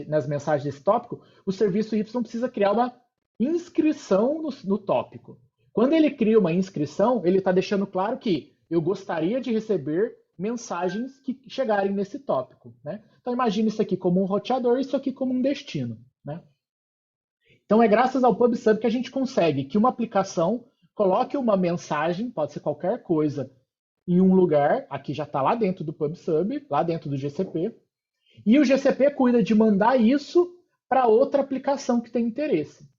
nas mensagens desse tópico, o serviço Y precisa criar uma inscrição no tópico. Quando ele cria uma inscrição, ele está deixando claro que eu gostaria de receber mensagens que chegarem nesse tópico. Né? Então, imagine isso aqui como um roteador e isso aqui como um destino. né? Então, é graças ao PubSub que a gente consegue que uma aplicação coloque uma mensagem, pode ser qualquer coisa, em um lugar, aqui já está lá dentro do PubSub, lá dentro do GCP, e o GCP cuida de mandar isso para outra aplicação que tem interesse.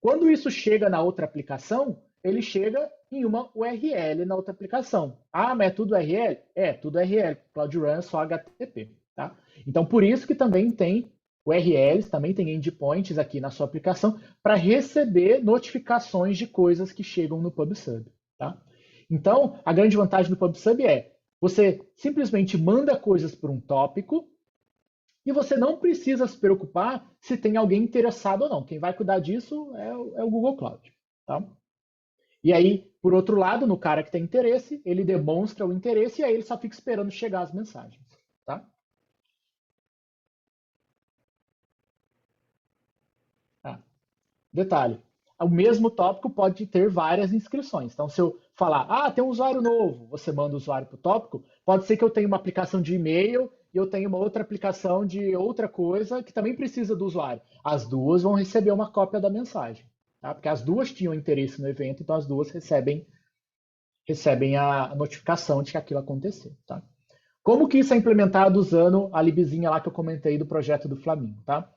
Quando isso chega na outra aplicação, ele chega em uma URL na outra aplicação. Ah, mas é tudo URL? É, tudo URL. Cloud Run é só HTTP. Tá? Então, por isso que também tem URLs, também tem endpoints aqui na sua aplicação para receber notificações de coisas que chegam no PubSub. Tá? Então, a grande vantagem do PubSub é você simplesmente manda coisas para um tópico e você não precisa se preocupar se tem alguém interessado ou não. Quem vai cuidar disso é o Google Cloud. Tá? E aí, por outro lado, no cara que tem interesse, ele demonstra o interesse e aí ele só fica esperando chegar as mensagens. Tá? Ah, detalhe, o mesmo tópico pode ter várias inscrições. Então, se eu falar, ah, tem um usuário novo, você manda o usuário para o tópico, pode ser que eu tenha uma aplicação de e-mail e eu tenha uma outra aplicação de outra coisa que também precisa do usuário. As duas vão receber uma cópia da mensagem, tá? Porque as duas tinham interesse no evento, então as duas recebem a notificação de que aquilo aconteceu, tá? Como que isso é implementado usando a libzinha lá que eu comentei do projeto do Flamingo, tá?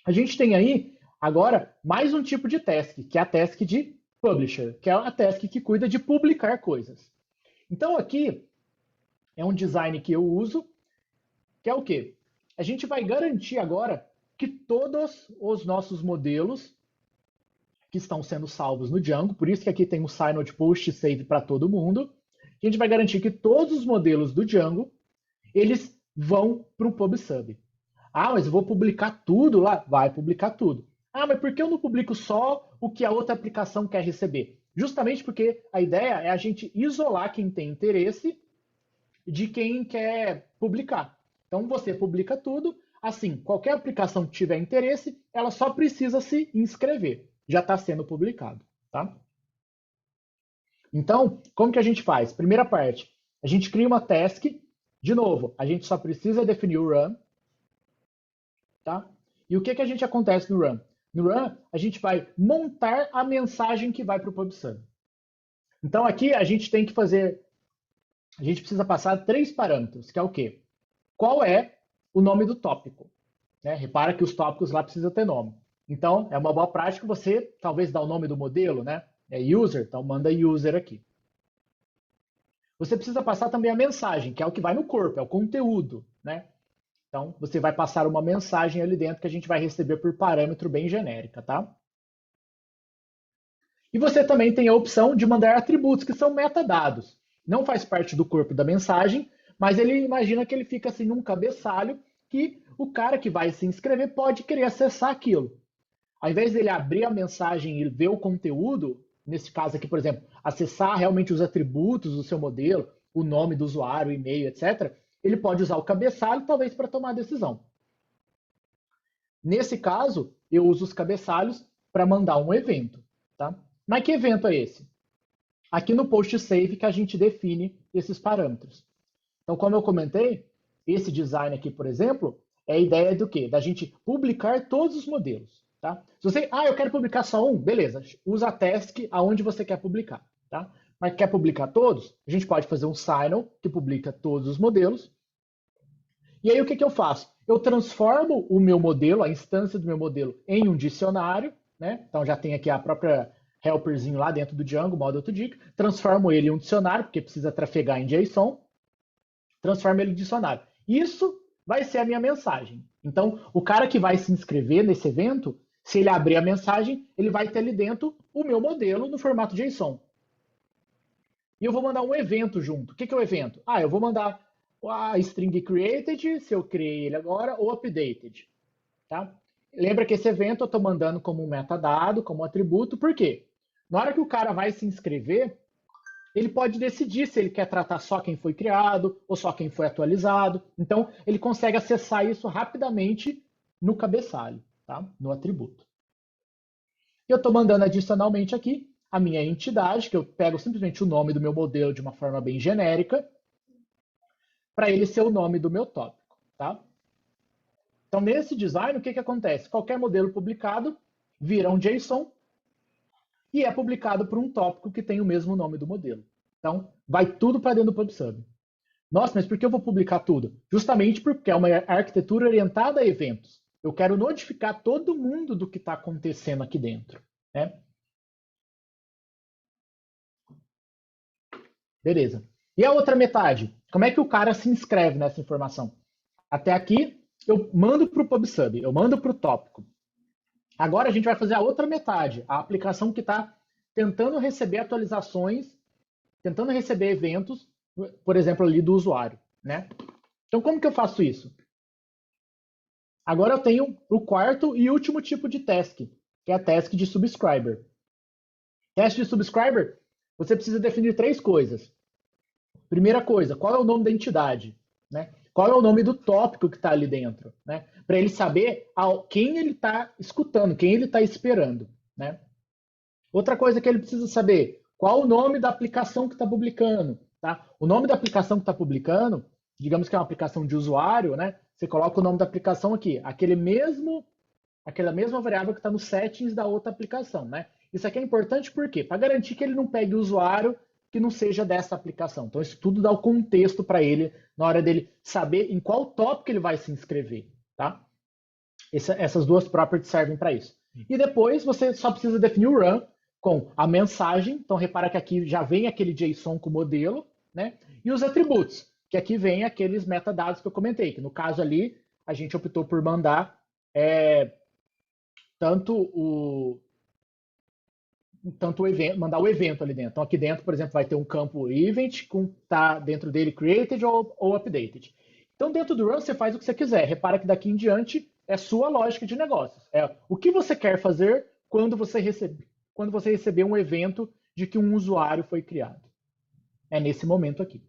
A gente tem aí, agora, mais um tipo de task, que é a task de publisher, que é a task que cuida de publicar coisas. Então, aqui é um design que eu uso, que é o quê? A gente vai garantir agora que todos os nossos modelos que estão sendo salvos no Django, por isso que aqui tem um Synod Post Save para todo mundo, a gente vai garantir que todos os modelos do Django, eles vão para o PubSub. Ah, mas eu vou publicar tudo lá? Vai publicar tudo. Ah, mas por que eu não publico só o que a outra aplicação quer receber? Justamente porque a ideia é a gente isolar quem tem interesse de quem quer publicar. Então você publica tudo, assim, qualquer aplicação que tiver interesse, ela só precisa se inscrever. Já está sendo publicado, tá? Então, como que a gente faz? Primeira parte, a gente cria uma task. De novo, a gente só precisa definir o run, tá? E o que que a gente acontece no run? No run, a gente vai montar a mensagem que vai para o PubSub. Então aqui a gente tem que fazer, a gente precisa passar 3 parâmetros, que é o quê? Qual é o nome do tópico? Né? Repara que os tópicos lá precisam ter nome. Então, é uma boa prática você talvez dar o nome do modelo, né? É user, então manda user aqui. Você precisa passar também a mensagem, que é o que vai no corpo, é o conteúdo, né? Então, você vai passar uma mensagem ali dentro que a gente vai receber por parâmetro bem genérica, tá? E você também tem a opção de mandar atributos, que são metadados. Não faz parte do corpo da mensagem, mas ele imagina que ele fica assim num cabeçalho que o cara que vai se inscrever pode querer acessar aquilo. Ao invés dele abrir a mensagem e ver o conteúdo, nesse caso aqui, por exemplo, acessar realmente os atributos do seu modelo, o nome do usuário, o e-mail, etc., ele pode usar o cabeçalho, talvez, para tomar a decisão. Nesse caso, eu uso os cabeçalhos para mandar um evento. Tá? Mas que evento é esse? Aqui no post save que a gente define esses parâmetros. Então, como eu comentei, esse design aqui, por exemplo, é a ideia do quê? Da gente publicar todos os modelos. Tá? Se você, eu quero publicar só um, beleza, usa a task aonde você quer publicar. Tá? Mas quer publicar todos? A gente pode fazer um signal que publica todos os modelos. E aí o que, que eu faço? Eu transformo o meu modelo, a instância do meu modelo, em um dicionário, né? Então já tem aqui a própria helperzinho lá dentro do Django, model to dic, transformo ele em um dicionário, porque precisa trafegar em JSON, transformo ele em dicionário. Isso vai ser a minha mensagem. Então, o cara que vai se inscrever nesse evento, se ele abrir a mensagem, ele vai ter ali dentro o meu modelo no formato JSON. E eu vou mandar um evento junto. O que, que é o evento? Eu vou mandar a string created, se eu criei ele agora, ou updated. Tá? Lembra que esse evento eu estou mandando como um metadado, como um atributo, por quê? Na hora que o cara vai se inscrever, ele pode decidir se ele quer tratar só quem foi criado ou só quem foi atualizado. Então, ele consegue acessar isso rapidamente no cabeçalho, tá? No atributo. Eu estou mandando adicionalmente aqui a minha entidade, que eu pego simplesmente o nome do meu modelo de uma forma bem genérica, para ele ser o nome do meu tópico, tá? Então, nesse design, o que acontece? Qualquer modelo publicado vira um JSON e é publicado por um tópico que tem o mesmo nome do modelo. Então, vai tudo para dentro do PubSub. Nossa, mas por que eu vou publicar tudo? Justamente porque é uma arquitetura orientada a eventos. Eu quero notificar todo mundo do que está acontecendo aqui dentro. Né? Beleza. E a outra metade? Como é que o cara se inscreve nessa informação? Até aqui, eu mando para o PubSub, eu mando para o tópico. Agora a gente vai fazer a outra metade, a aplicação que está tentando receber atualizações, tentando receber eventos, por exemplo, ali do usuário. Né? Então, como que eu faço isso? Agora eu tenho o quarto e último tipo de task, que é a task de subscriber. Task de subscriber, você precisa definir 3 coisas. Primeira coisa, qual é o nome da entidade? Né? Qual é o nome do tópico que está ali dentro? Né? Para ele saber quem ele está escutando, quem ele está esperando. Né? Outra coisa que ele precisa saber, qual o nome da aplicação que está publicando? Tá? O nome da aplicação que está publicando, digamos que é uma aplicação de usuário, né? Você coloca o nome da aplicação aqui, aquela mesma variável que está nos settings da outra aplicação. Né? Isso aqui é importante por quê? Para garantir que ele não pegue o usuário que não seja dessa aplicação. Então, isso tudo dá o contexto para ele na hora dele saber em qual tópico ele vai se inscrever. Tá? Essas 2 properties servem para isso. E depois você só precisa definir o run com a mensagem. Então, repara que aqui já vem aquele JSON com o modelo, né? E os atributos, que aqui vem aqueles metadados que eu comentei, que no caso ali a gente optou por mandar mandar o evento ali dentro. Então, aqui dentro, por exemplo, vai ter um campo event, tá dentro dele created ou updated. Então, dentro do run, você faz o que você quiser. Repara que daqui em diante é sua lógica de negócios. É o que você quer fazer quando você receber um evento de que um usuário foi criado. É nesse momento aqui.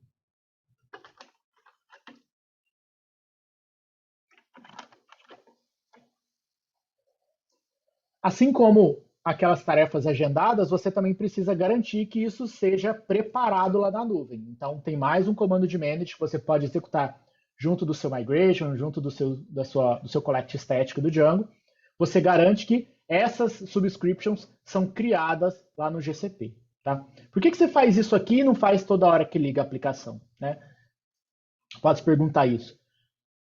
Assim como aquelas tarefas agendadas, você também precisa garantir que isso seja preparado lá na nuvem. Então, tem mais um comando de manage que você pode executar junto do seu migration, junto do seu collect static do Django. Você garante que essas subscriptions são criadas lá no GCP. Tá? Por que você faz isso aqui e não faz toda hora que liga a aplicação? Né? Pode se perguntar isso.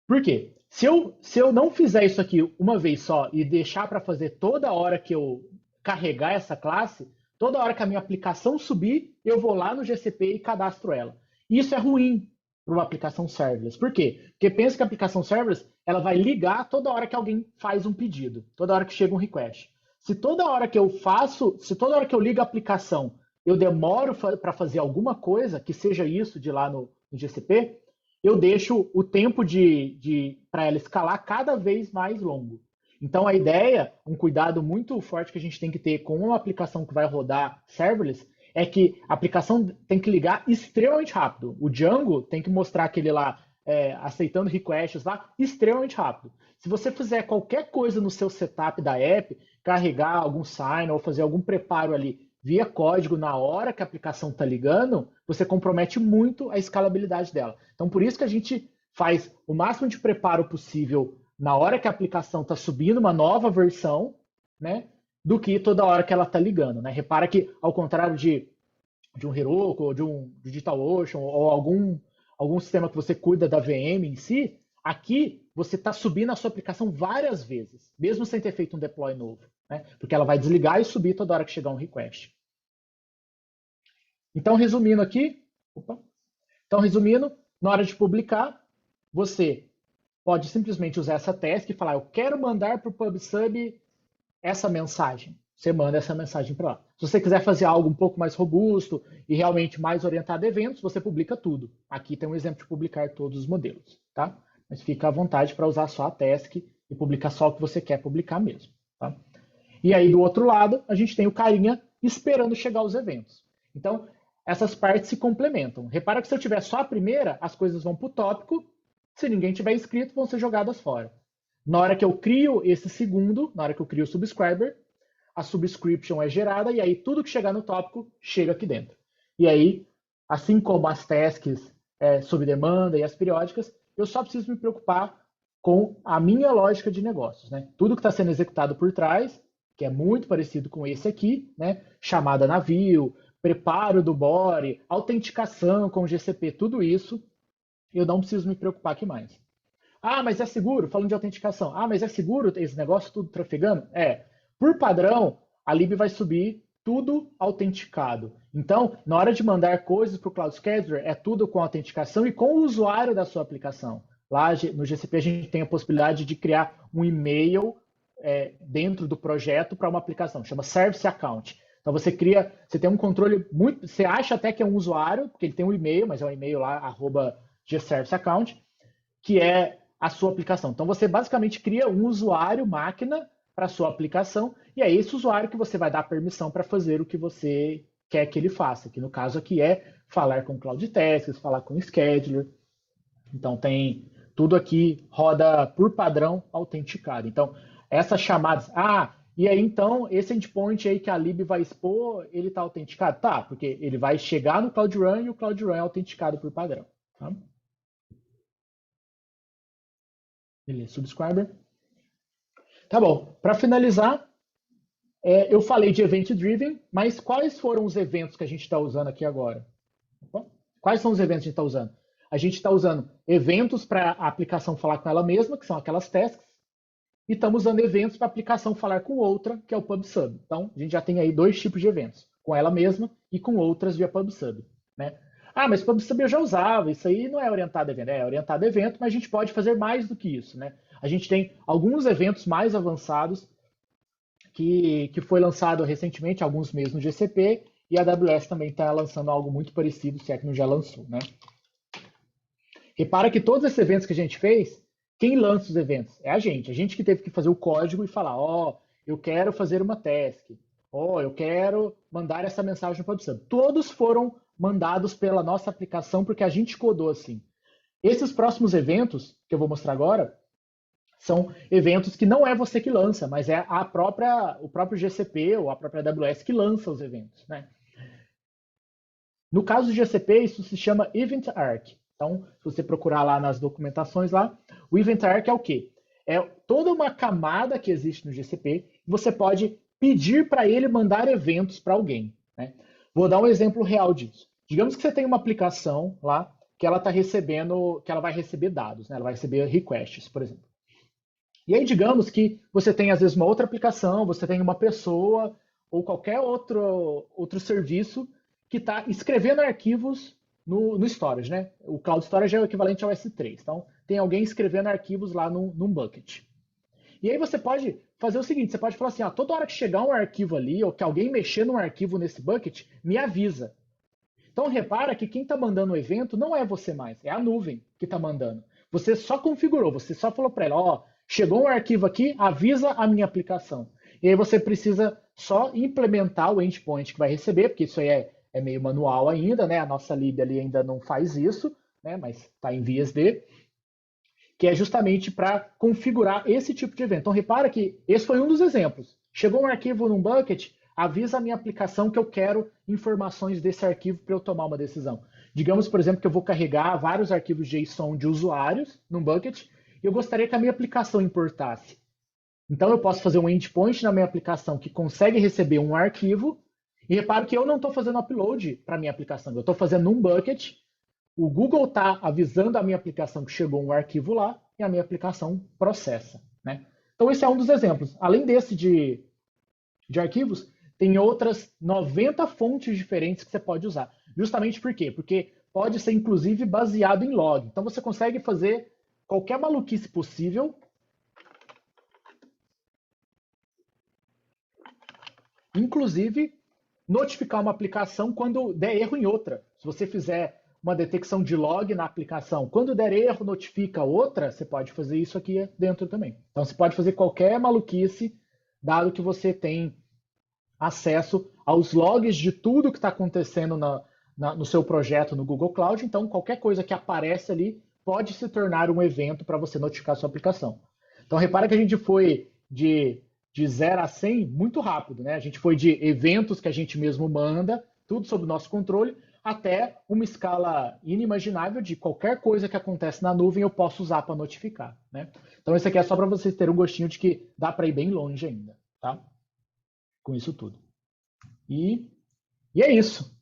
Por quê? Se eu não fizer isso aqui uma vez só e deixar para fazer toda hora que eu carregar essa classe, toda hora que a minha aplicação subir, eu vou lá no GCP e cadastro ela. Isso é ruim para uma aplicação serverless. Por quê? Porque pensa que a aplicação serverless ela vai ligar toda hora que alguém faz um pedido, toda hora que chega um request. Se toda hora que eu ligo a aplicação, eu demoro para fazer alguma coisa, que seja isso de lá no GCP, eu deixo o tempo para ela escalar cada vez mais longo. Então, a ideia, um cuidado muito forte que a gente tem que ter com uma aplicação que vai rodar serverless, é que a aplicação tem que ligar extremamente rápido. O Django tem que mostrar aquele lá, aceitando requests lá, extremamente rápido. Se você fizer qualquer coisa no seu setup da app, carregar algum sign ou fazer algum preparo ali via código na hora que a aplicação está ligando, você compromete muito a escalabilidade dela. Então, por isso que a gente faz o máximo de preparo possível na hora que a aplicação está subindo uma nova versão, né, do que toda hora que ela está ligando. Né? Repara que, ao contrário de um Heroku, ou de um DigitalOcean, ou algum sistema que você cuida da VM em si, aqui você está subindo a sua aplicação várias vezes, mesmo sem ter feito um deploy novo. Né? Porque ela vai desligar e subir toda hora que chegar um request. Então, resumindo aqui, na hora de publicar, você pode simplesmente usar essa task e falar, eu quero mandar para o PubSub essa mensagem. Você manda essa mensagem para lá. Se você quiser fazer algo um pouco mais robusto e realmente mais orientado a eventos, você publica tudo. Aqui tem um exemplo de publicar todos os modelos. Tá? Mas fica à vontade para usar só a task e publicar só o que você quer publicar mesmo. Tá? E aí, do outro lado, a gente tem o carinha esperando chegar os eventos. Então, essas partes se complementam. Repara que se eu tiver só a primeira, as coisas vão para o tópico. Se ninguém tiver inscrito, vão ser jogadas fora. Na hora que eu crio esse segundo, na hora que eu crio o subscriber, a subscription é gerada e aí tudo que chegar no tópico chega aqui dentro. E aí, assim como as tasks sob demanda e as periódicas, eu só preciso me preocupar com a minha lógica de negócios, né? Tudo que está sendo executado por trás, que é muito parecido com esse aqui, né? Chamada navio, preparo do body, autenticação com o GCP, tudo isso, eu não preciso me preocupar aqui mais. Ah, mas é seguro? Falando de autenticação. Ah, mas é seguro esse negócio tudo trafegando? É. Por padrão, a lib vai subir tudo autenticado. Então, na hora de mandar coisas para o Cloud Scheduler, é tudo com autenticação e com o usuário da sua aplicação. Lá no GCP a gente tem a possibilidade de criar um e-mail dentro do projeto para uma aplicação, chama Service Account. Então você tem um controle muito, você acha até que é um usuário, porque ele tem um e-mail, mas é um e-mail lá, @gserviceaccount, que é a sua aplicação. Então você basicamente cria um usuário máquina para a sua aplicação, e é esse usuário que você vai dar permissão para fazer o que você quer que ele faça, que no caso aqui é falar com Cloud Tasks, falar com Scheduler. Então tem tudo aqui roda por padrão autenticado. Então essas chamadas, e aí então esse endpoint aí que a lib vai expor, ele está autenticado? Tá, porque ele vai chegar no Cloud Run e o Cloud Run é autenticado por padrão. Tá? Beleza, subscriber. Tá bom, para finalizar, eu falei de Event Driven, mas quais foram os eventos que a gente está usando aqui agora? Quais são os eventos que a gente está usando? A gente está usando eventos para a aplicação falar com ela mesma, que são aquelas tasks, e estamos usando eventos para a aplicação falar com outra, que é o PubSub. Então, a gente já tem aí dois tipos de eventos, com ela mesma e com outras via PubSub. Né? Ah, mas PubSub eu já usava, isso aí não é orientado a evento. É orientado a evento, mas a gente pode fazer mais do que isso. Né? A gente tem alguns eventos mais avançados que foi lançado recentemente, alguns meses no GCP, e a AWS também está lançando algo muito parecido, se é que não já lançou. Né? Repara que todos esses eventos que a gente fez, quem lança os eventos? É a gente que teve que fazer o código e falar, eu quero fazer uma task, eu quero mandar essa mensagem para o PubSub. Todos foram mandados pela nossa aplicação porque a gente codou assim. Esses próximos eventos, que eu vou mostrar agora, são eventos que não é você que lança, mas é o próprio GCP ou a própria AWS que lança os eventos. Né? No caso do GCP, isso se chama Event Arc. Então, se você procurar lá nas documentações lá, o Event Arc é o quê? É toda uma camada que existe no GCP, você pode pedir para ele mandar eventos para alguém. Né? Vou dar um exemplo real disso. Digamos que você tem uma aplicação lá que ela está recebendo, que ela vai receber dados, né? Ela vai receber requests, por exemplo. E aí, digamos que você tem, às vezes, uma outra aplicação, você tem uma pessoa ou qualquer outro serviço que está escrevendo arquivos no storage, né? O Cloud Storage é o equivalente ao S3. Então, tem alguém escrevendo arquivos lá num bucket. E aí você pode fazer o seguinte, você pode falar assim, toda hora que chegar um arquivo ali, ou que alguém mexer num arquivo nesse bucket, me avisa. Então, repara que quem está mandando o evento não é você mais, é a nuvem que está mandando. Você só configurou, você só falou para ela, chegou um arquivo aqui, avisa a minha aplicação. E aí você precisa só implementar o endpoint que vai receber, porque isso aí é meio manual ainda, né? A nossa lib ali ainda não faz isso, né? Mas está em vias de, que é justamente para configurar esse tipo de evento. Então, repara que esse foi um dos exemplos. Chegou um arquivo num bucket, avisa a minha aplicação que eu quero informações desse arquivo para eu tomar uma decisão. Digamos, por exemplo, que eu vou carregar vários arquivos JSON de usuários num bucket e eu gostaria que a minha aplicação importasse. Então, eu posso fazer um endpoint na minha aplicação que consegue receber um arquivo. E reparo que eu não estou fazendo upload para a minha aplicação. Eu estou fazendo um bucket. O Google está avisando a minha aplicação que chegou um arquivo lá e a minha aplicação processa. Né? Então, esse é um dos exemplos. Além desse de arquivos, tem outras 90 fontes diferentes que você pode usar. Justamente por quê? Porque pode ser, inclusive, baseado em log. Então, você consegue fazer qualquer maluquice possível. Inclusive, notificar uma aplicação quando der erro em outra. Se você fizer uma detecção de log na aplicação, quando der erro, notifica outra, você pode fazer isso aqui dentro também. Então, você pode fazer qualquer maluquice, dado que você tem acesso aos logs de tudo que está acontecendo no seu projeto no Google Cloud. Então, qualquer coisa que aparece ali pode se tornar um evento para você notificar a sua aplicação. Então, repara que a gente foi de 0 a 100 muito rápido, né? A gente foi de eventos que a gente mesmo manda, tudo sob o nosso controle, até uma escala inimaginável de qualquer coisa que acontece na nuvem eu posso usar para notificar, né? Então, isso aqui é só para vocês terem um gostinho de que dá para ir bem longe ainda, tá? Com isso tudo. E é isso.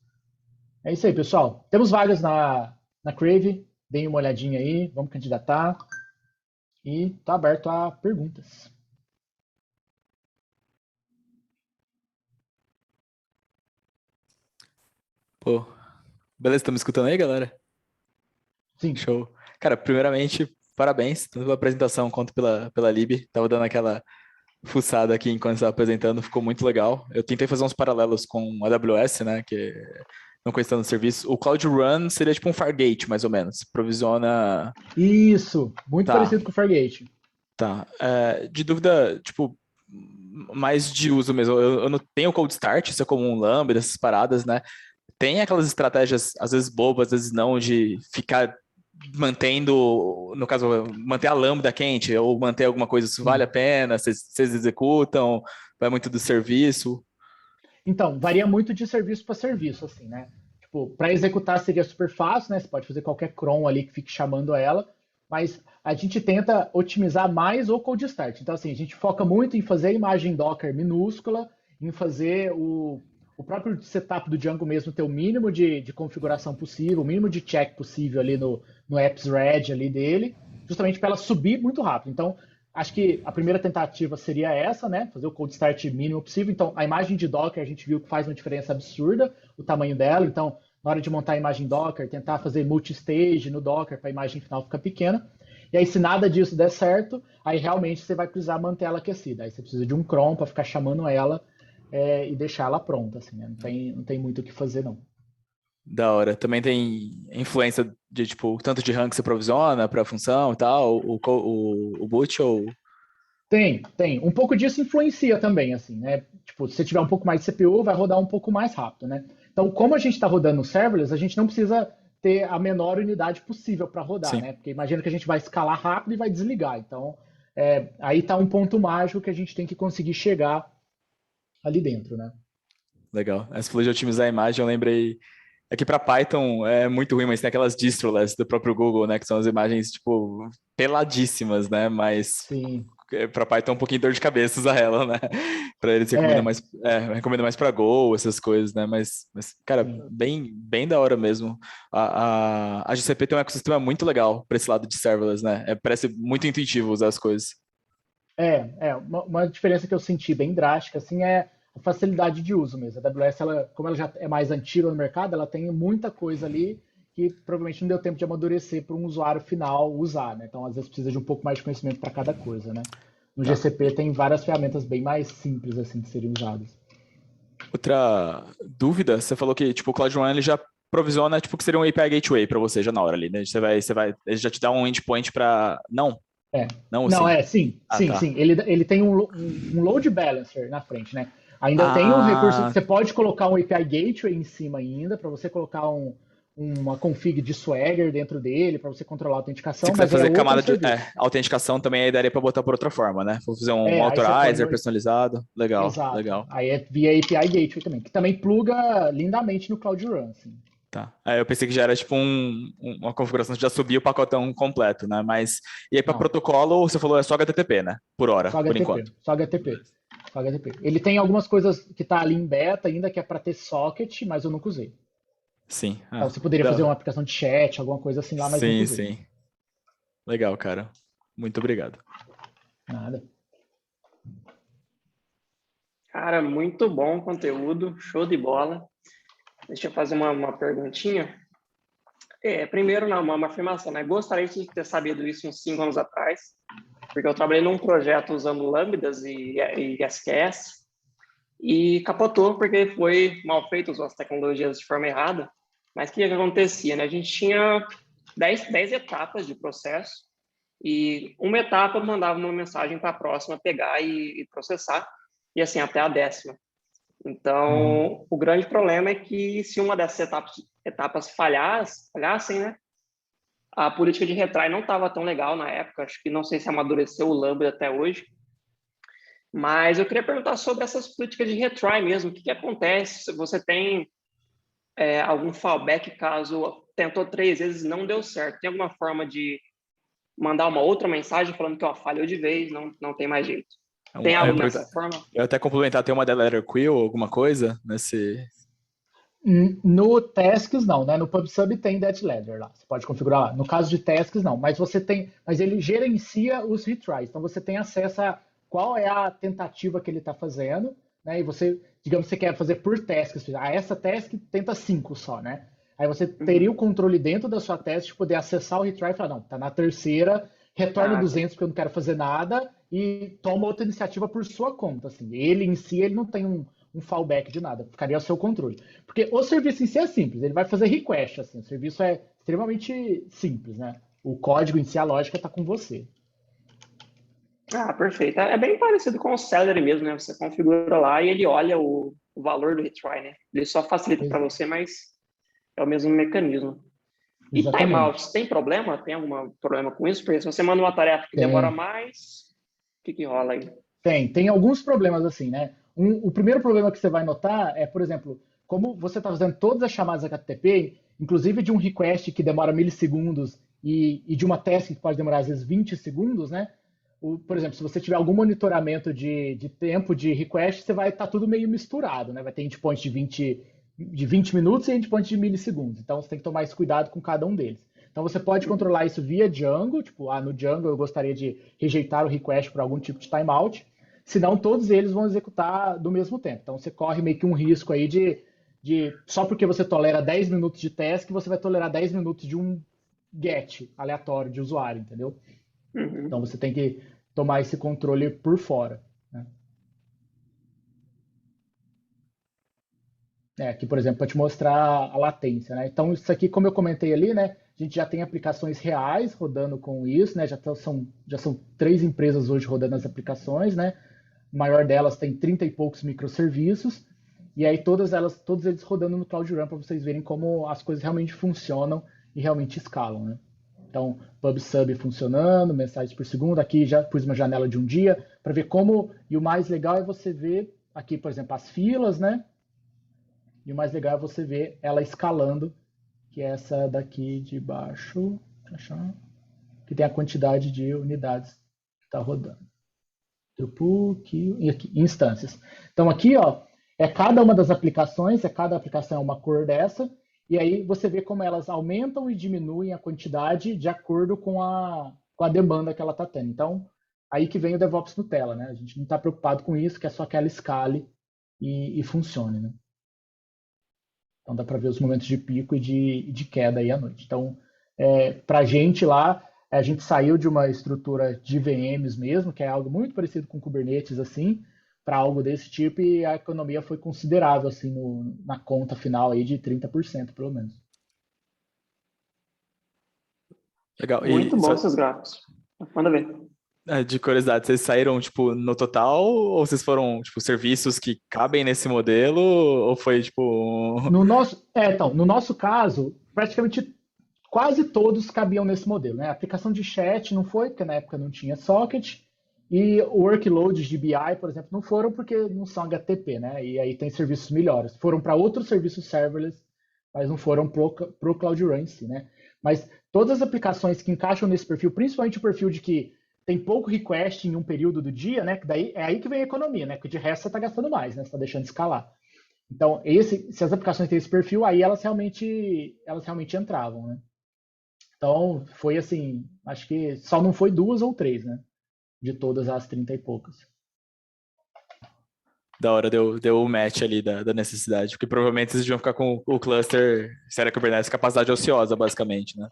É isso aí, pessoal. Temos vagas na Crave. Deem uma olhadinha aí, vamos candidatar. E está aberto a perguntas. Pô, beleza, estão me escutando aí, galera? Sim. Show. Cara, primeiramente, parabéns, tanto pela apresentação quanto pela Lib. Tava dando aquela fuçada aqui enquanto estava apresentando, ficou muito legal. Eu tentei fazer uns paralelos com a AWS, né, que não conhecendo o serviço. O Cloud Run seria tipo um Fargate, mais ou menos. Provisiona... Isso, muito Tá, parecido com o Fargate. tá. De dúvida, tipo, mais de uso mesmo. Eu não tenho cold start, isso é como um Lambda, essas paradas, né? Tem aquelas estratégias, às vezes bobas, às vezes não, de ficar mantendo, no caso, manter a lambda quente ou manter alguma coisa, isso vale a pena? Vocês executam? Vai muito do serviço? Então, varia muito de serviço para serviço, assim, né? Tipo, para executar seria super fácil, né? Você pode fazer qualquer cron ali que fique chamando ela, mas a gente tenta otimizar mais o cold start. Então, assim, a gente foca muito em fazer a imagem Docker minúscula, em fazer o próprio setup do Django mesmo ter o mínimo de configuração possível, o mínimo de check possível ali no apps red ali dele, justamente para ela subir muito rápido. Então, acho que a primeira tentativa seria essa, né? Fazer o cold start mínimo possível. Então, a imagem de Docker a gente viu que faz uma diferença absurda, o tamanho dela. Então, na hora de montar a imagem Docker, tentar fazer multistage no Docker para a imagem final ficar pequena. E aí, se nada disso der certo, aí realmente você vai precisar manter ela aquecida. Aí você precisa de um cron para ficar chamando ela e deixar ela pronta, assim, né? Não tem muito o que fazer, não. Da hora. Também tem influência de, tipo, tanto de RAM que você provisiona para a função e tal, o boot ou... Tem. Um pouco disso influencia também, assim, né? Tipo, se você tiver um pouco mais de CPU, vai rodar um pouco mais rápido, né? Então, como a gente está rodando no serverless, a gente não precisa ter a menor unidade possível para rodar, Sim. né? Porque imagina que a gente vai escalar rápido e vai desligar. Então, aí está um ponto mágico que a gente tem que conseguir chegar ali dentro, né? Legal. Essa falou de otimizar a imagem, eu lembrei... É que para Python é muito ruim, mas tem aquelas distroless do próprio Google, né? Que são as imagens, tipo, peladíssimas, né? Mas Sim. para Python é um pouquinho dor de cabeça usar ela, né? Para eles É, recomenda mais para Go, essas coisas, né? Mas cara, sim. bem da hora mesmo. A GCP tem um ecossistema muito legal para esse lado de serverless, né? Parece muito intuitivo usar as coisas. Uma diferença que eu senti bem drástica, assim, é a facilidade de uso mesmo. A AWS, como ela já é mais antiga no mercado, ela tem muita coisa ali que provavelmente não deu tempo de amadurecer para um usuário final usar, né? Então, às vezes, precisa de um pouco mais de conhecimento para cada coisa, né? No Tá. GCP tem várias ferramentas bem mais simples, assim, de serem usadas. Outra dúvida, você falou que tipo, o Cloud Run ele já provisiona tipo, que seria um API Gateway para você já na hora ali, né? Ele já te dá um endpoint para... Não, É. não, Não, sim. sim. Ah, tá. Ele tem um load balancer na frente, né? Ainda tem o recurso, Ah, você pode colocar um API Gateway em cima ainda, para você colocar uma config de Swagger dentro dele, para você controlar a se autenticação, quiser mas aí é fazer outro camada de serviço. autenticação também aí daria para botar por outra forma, né? Vou fazer um Aí você põe authorizer no. personalizado. Legal, Exato. legal. Aí é via API Gateway também, que também pluga lindamente no Cloud Run, assim. Tá. Aí eu pensei que já era tipo uma configuração que já subia o pacotão completo, né? Mas e aí para Não, protocolo, você falou é só HTTP, né? Por hora, só por HTTP, enquanto. só HTTP, só HTTP. Ele tem algumas coisas que tá ali em beta ainda, que é para ter socket, mas eu nunca usei. Sim. Então você poderia fazer uma aplicação de chat, alguma coisa assim lá, mas nunca Sim, usei. sim. Legal, cara. Muito obrigado. Nada. Cara, muito bom o conteúdo, show de bola. Deixa eu fazer uma perguntinha. Primeiro, não, uma afirmação, né? Gostaria de ter sabido isso uns 5 anos atrás, porque eu trabalhei num projeto usando Lambdas e SQS e capotou porque foi mal feito, usou as tecnologias de forma errada. Mas o que acontecia, né? A gente tinha 10 etapas de processo e uma etapa mandava uma mensagem para a próxima pegar e processar, e assim até a 10ª. Uhum. Então, o grande problema é que se uma dessas etapas falhassem, né, a política de retry não estava tão legal na época, acho que não sei se amadureceu o Lambda até hoje, mas eu queria perguntar sobre essas políticas de retry mesmo, o que acontece se você tem algum fallback caso tentou 3 vezes e não deu certo? Tem alguma forma de mandar uma outra mensagem falando que falhou de vez, não tem mais jeito? Tem algo dessa forma? Eu até complementar, tem uma deleter queue ou alguma coisa nesse... No Tasks não, né? No PubSub tem Death Ladder lá. Você pode configurar lá. No caso de Tasks não, mas ele gerencia os retries. Então você tem acesso a qual é a tentativa que ele está fazendo, né? E você, digamos, você quer fazer por tasks. Essa task tenta 5 só, né? Aí você teria o controle dentro da sua task de poder acessar o retry e falar, não, tá na terceira, retorna 200 porque eu não quero fazer nada e toma outra iniciativa por sua conta, assim. Ele em si, ele não tem um fallback de nada, ficaria ao seu controle. Porque o serviço em si é simples, ele vai fazer request, assim, o serviço é extremamente simples, né? O código em si, a lógica está com você. Perfeito. É bem parecido com o Celery mesmo, né? Você configura lá e ele olha o valor do retry, né? Ele só facilita para você, mas é o mesmo mecanismo. E Exatamente. timeouts, tem problema? Tem algum problema com isso? Porque se você manda uma tarefa que demora mais, o que rola aí? Tem alguns problemas assim, né? O primeiro problema que você vai notar é, por exemplo, como você está fazendo todas as chamadas HTTP, inclusive de um request que demora milissegundos e de uma task que pode demorar às vezes 20 segundos, né? Por exemplo, se você tiver algum monitoramento de tempo de request, você vai estar tudo meio misturado, né? Vai ter endpoint de 20 minutos e endpoint de milissegundos. Então você tem que tomar esse cuidado com cada um deles. Então você pode controlar isso via Django, tipo, no Django eu gostaria de rejeitar o request por algum tipo de timeout, senão todos eles vão executar do mesmo tempo. Então você corre meio que um risco aí de só porque você tolera 10 minutos de task, você vai tolerar 10 minutos de um get aleatório de usuário, entendeu? Então você tem que tomar esse controle por fora. Né? Aqui, por exemplo, para te mostrar a latência. Né? Então, isso aqui, como eu comentei ali, né, a gente já tem aplicações reais rodando com isso, né? Já são 3 empresas hoje rodando as aplicações, né? A maior delas tem 30 e poucos microserviços, e aí todos eles rodando no Cloud Run para vocês verem como as coisas realmente funcionam e realmente escalam. Né? Então, PubSub funcionando, mensagens por segundo. Aqui já pus uma janela de um dia para ver como. E o mais legal é você ver aqui, por exemplo, as filas, né? E o mais legal é você ver ela escalando, que é essa daqui de baixo, que tem a quantidade de unidades que está rodando. E aqui, instâncias. Então aqui, ó, é cada uma das aplicações, cada aplicação é uma cor dessa, e aí você vê como elas aumentam e diminuem a quantidade de acordo com a demanda que ela está tendo. Então, aí que vem o DevOps Nutella, né? A gente não está preocupado com isso, que é só que ela escale e funcione, né? Então dá para ver os momentos de pico e de queda aí à noite. Então, para a gente lá, a gente saiu de uma estrutura de VMs mesmo, que é algo muito parecido com Kubernetes, assim, para algo desse tipo, e a economia foi considerável, assim, na conta final aí de 30%, pelo menos. Legal. Muito bom esses gráficos. Manda ver. De curiosidade, vocês saíram, tipo, no total, ou vocês foram, tipo, serviços que cabem nesse modelo, ou foi, tipo... No nosso caso, praticamente quase todos cabiam nesse modelo, né? A aplicação de chat não foi, porque na época não tinha socket, e workloads de BI, por exemplo, não foram porque não são HTTP, né? E aí tem serviços melhores. Foram para outros serviços serverless, mas não foram pro Cloud Run em si, né? Mas todas as aplicações que encaixam nesse perfil, principalmente o perfil de que tem pouco request em um período do dia, né? Que daí é aí que vem a economia, né? Porque de resto você está gastando mais, né? Você está deixando de escalar. Então, se as aplicações têm esse perfil, aí elas realmente entravam, né? Então, foi assim, acho que só não foi 2 ou 3, né? De todas as 30 e poucas. Da hora, deu o match ali da necessidade, porque provavelmente vocês deviam ficar com o cluster, se era Kubernetes, capacidade ociosa, basicamente, né?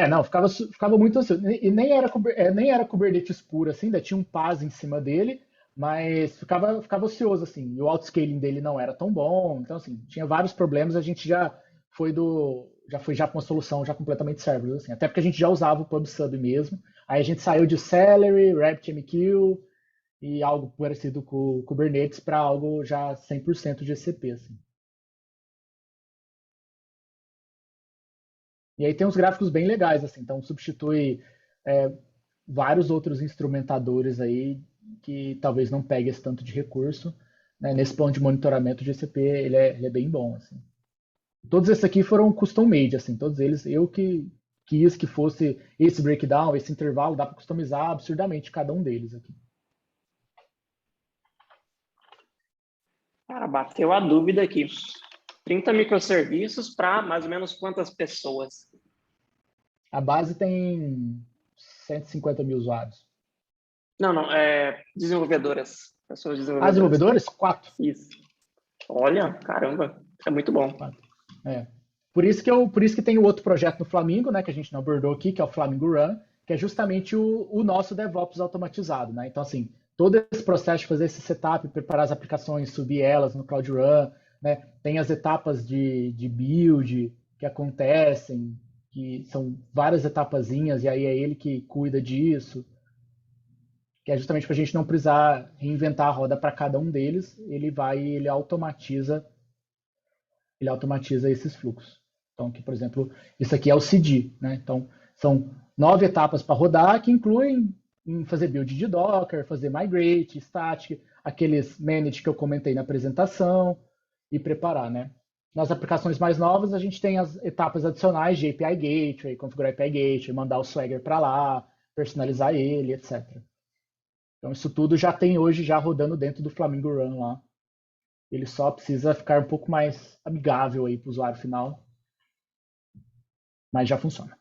Não, ficava muito ocioso. E nem era Kubernetes puro, assim, ainda tinha um PaaS em cima dele, mas ficava ocioso, assim. E o autoscaling dele não era tão bom, então, assim, tinha vários problemas, a gente já foi para uma solução já completamente serverless, assim. Até porque a gente já usava o PubSub mesmo, aí a gente saiu de Celery, RabbitMQ, e algo parecido com o Kubernetes para algo já 100% GCP. Assim. E aí tem uns gráficos bem legais, assim, então substitui vários outros instrumentadores aí que talvez não pegue esse tanto de recurso. Né? Nesse plano de monitoramento, o GCP ele é bem bom. Assim. Todos esses aqui foram custom made, assim, todos eles eu que quis que fosse esse breakdown, esse intervalo, dá para customizar absurdamente cada um deles aqui. Cara, bateu a dúvida aqui. 30 microserviços para mais ou menos quantas pessoas? A base tem 150 mil usuários. Não, desenvolvedoras. Pessoas As desenvolvedoras. desenvolvedores? 4. Isso. Olha, caramba, é muito bom. 4. É. Por isso que tem o outro projeto no Flamingo, né, que a gente não abordou aqui, que é o Flamingo Run, que é justamente o nosso DevOps automatizado, né? Então, assim, todo esse processo de fazer esse setup, preparar as aplicações, subir elas no Cloud Run, né? Tem as etapas de build que acontecem, que são várias etapazinhas, e aí é ele que cuida disso, que é justamente para a gente não precisar reinventar a roda para cada um deles, ele automatiza esses fluxos. Então, aqui, por exemplo, isso aqui é o CD, né? Então, são 9 etapas para rodar, que incluem em fazer build de Docker, fazer migrate, static, aqueles manage que eu comentei na apresentação e preparar, né? Nas aplicações mais novas, a gente tem as etapas adicionais de API Gateway, configurar API Gateway, mandar o Swagger para lá, personalizar ele, etc. Então, isso tudo já tem hoje já rodando dentro do Flamingo Run lá. Ele só precisa ficar um pouco mais amigável aí para o usuário final, mas já funciona.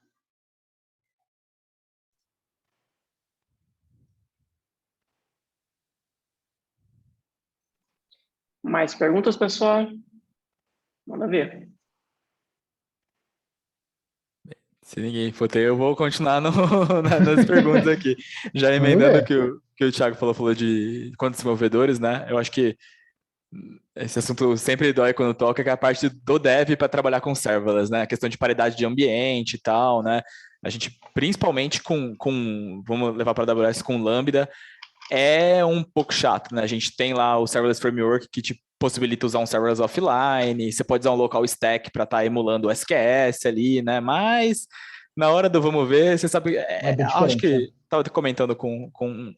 Mais perguntas, pessoal? Manda ver. Se ninguém for ter, eu vou continuar nas perguntas aqui. Já emendando o que o Thiago falou de quantos desenvolvedores, né? Eu acho que esse assunto sempre dói quando toca, que é a parte do dev para trabalhar com serverless, né? A questão de paridade de ambiente e tal, né? A gente, principalmente vamos levar para a AWS com Lambda, é um pouco chato, né? A gente tem lá o Serverless Framework que te possibilita usar um serverless offline, você pode usar um local stack para estar emulando o SQS ali, né? Mas na hora do vamos ver, você sabe, acho que estava comentando com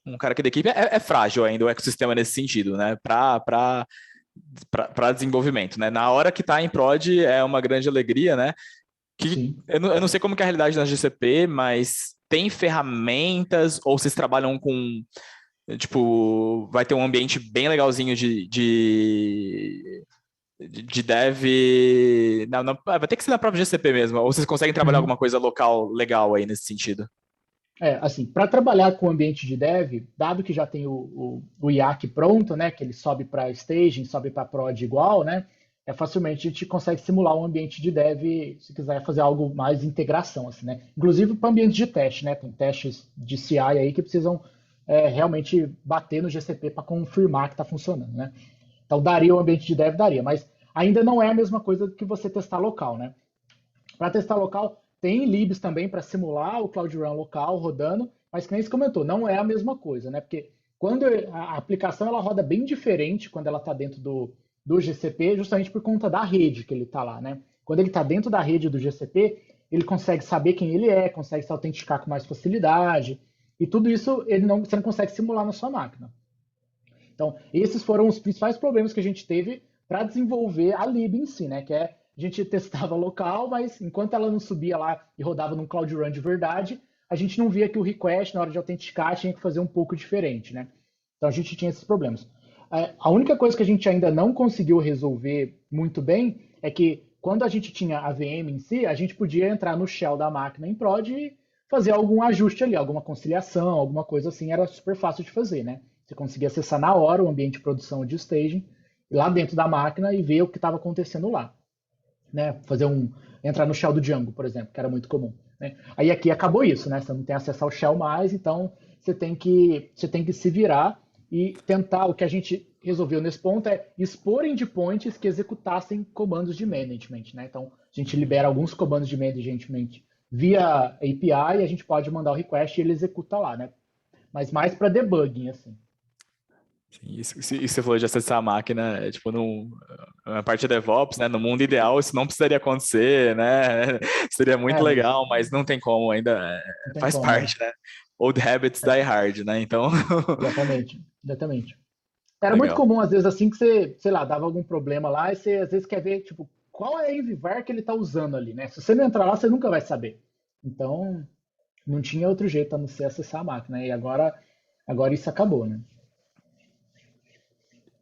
um cara aqui da equipe, é frágil ainda o ecossistema nesse sentido, né? Para desenvolvimento, né? Na hora que está em prod é uma grande alegria, né? Que eu não sei como que é a realidade na GCP, mas tem ferramentas ou vocês trabalham com tipo, vai ter um ambiente bem legalzinho de dev. Não, vai ter que ser na própria GCP mesmo. Ou vocês conseguem trabalhar alguma coisa local legal aí nesse sentido? Assim, para trabalhar com o ambiente de dev, dado que já tem o IAC pronto, né, que ele sobe para staging, sobe para prod igual, né, facilmente a gente consegue simular um ambiente de dev se quiser fazer algo mais de integração, assim, né? Inclusive para ambiente de teste, né? Tem testes de CI aí que precisam realmente bater no GCP para confirmar que está funcionando, né? Então daria o ambiente de dev, daria, mas ainda não é a mesma coisa que você testar local, né? Para testar local, tem libs também para simular o Cloud Run local rodando, mas que nem você comentou, não é a mesma coisa, né? Porque quando a aplicação ela roda bem diferente quando ela está dentro do GCP, justamente por conta da rede que ele está lá, né? Quando ele está dentro da rede do GCP, ele consegue saber quem ele é, consegue se autenticar com mais facilidade, e tudo isso você não consegue simular na sua máquina. Então, esses foram os principais problemas que a gente teve para desenvolver a lib em si, né? Que é a gente testava local, mas enquanto ela não subia lá e rodava num Cloud Run de verdade, a gente não via que o request na hora de autenticar tinha que fazer um pouco diferente, né? Então a gente tinha esses problemas. A única coisa que a gente ainda não conseguiu resolver muito bem é que quando a gente tinha a VM em si, a gente podia entrar no shell da máquina em prod e fazer algum ajuste ali, alguma conciliação, alguma coisa assim, era super fácil de fazer, né? Você conseguia acessar na hora o ambiente de produção de staging, lá dentro da máquina e ver o que estava acontecendo lá. Né? Entrar no shell do Django, por exemplo, que era muito comum. Né? Aí aqui acabou isso, né? Você não tem acesso ao shell mais, então você tem que se virar e tentar. O que a gente resolveu nesse ponto é expor endpoints que executassem comandos de management. Né? Então a gente libera alguns comandos de management via API e a gente pode mandar o request e ele executa lá, né? Mas mais para debugging, assim. Sim, isso você falou de acessar a máquina, tipo, na parte de DevOps, né? No mundo ideal, isso não precisaria acontecer, né? Seria muito legal, mas não tem como ainda, faz parte, né? Old habits die hard, né? Então. Exatamente. Era muito Legal. comum, às vezes, assim, que você, sei lá, dava algum problema lá e você, às vezes, quer ver, tipo, qual é a Envivar que ele está usando ali, né? Se você não entrar lá, você nunca vai saber. Então, não tinha outro jeito a não ser acessar a máquina. E agora isso acabou, né?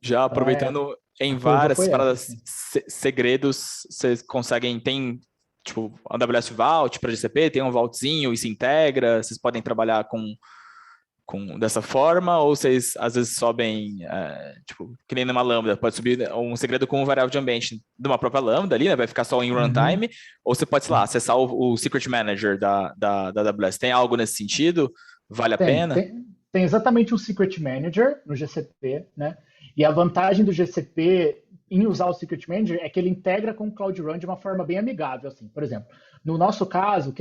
Já Então, aproveitando a em curva várias foi essa, paradas, assim. segredos, vocês conseguem, tem, tipo, AWS Vault para GCP, tem um Vaultzinho e se integra, vocês podem trabalhar com dessa forma, ou vocês às vezes sobem, tipo, que nem numa Lambda, pode subir um segredo com um variável de ambiente de uma própria Lambda ali, né, vai ficar só em Uhum. runtime, ou você pode, sei lá, acessar o Secret Manager da AWS. Tem algo nesse sentido? Vale a Tem, pena? tem, tem exatamente um Secret Manager no GCP, né? E a vantagem do GCP em usar o Secret Manager é que ele integra com o Cloud Run de uma forma bem amigável, assim. Por exemplo, no nosso caso,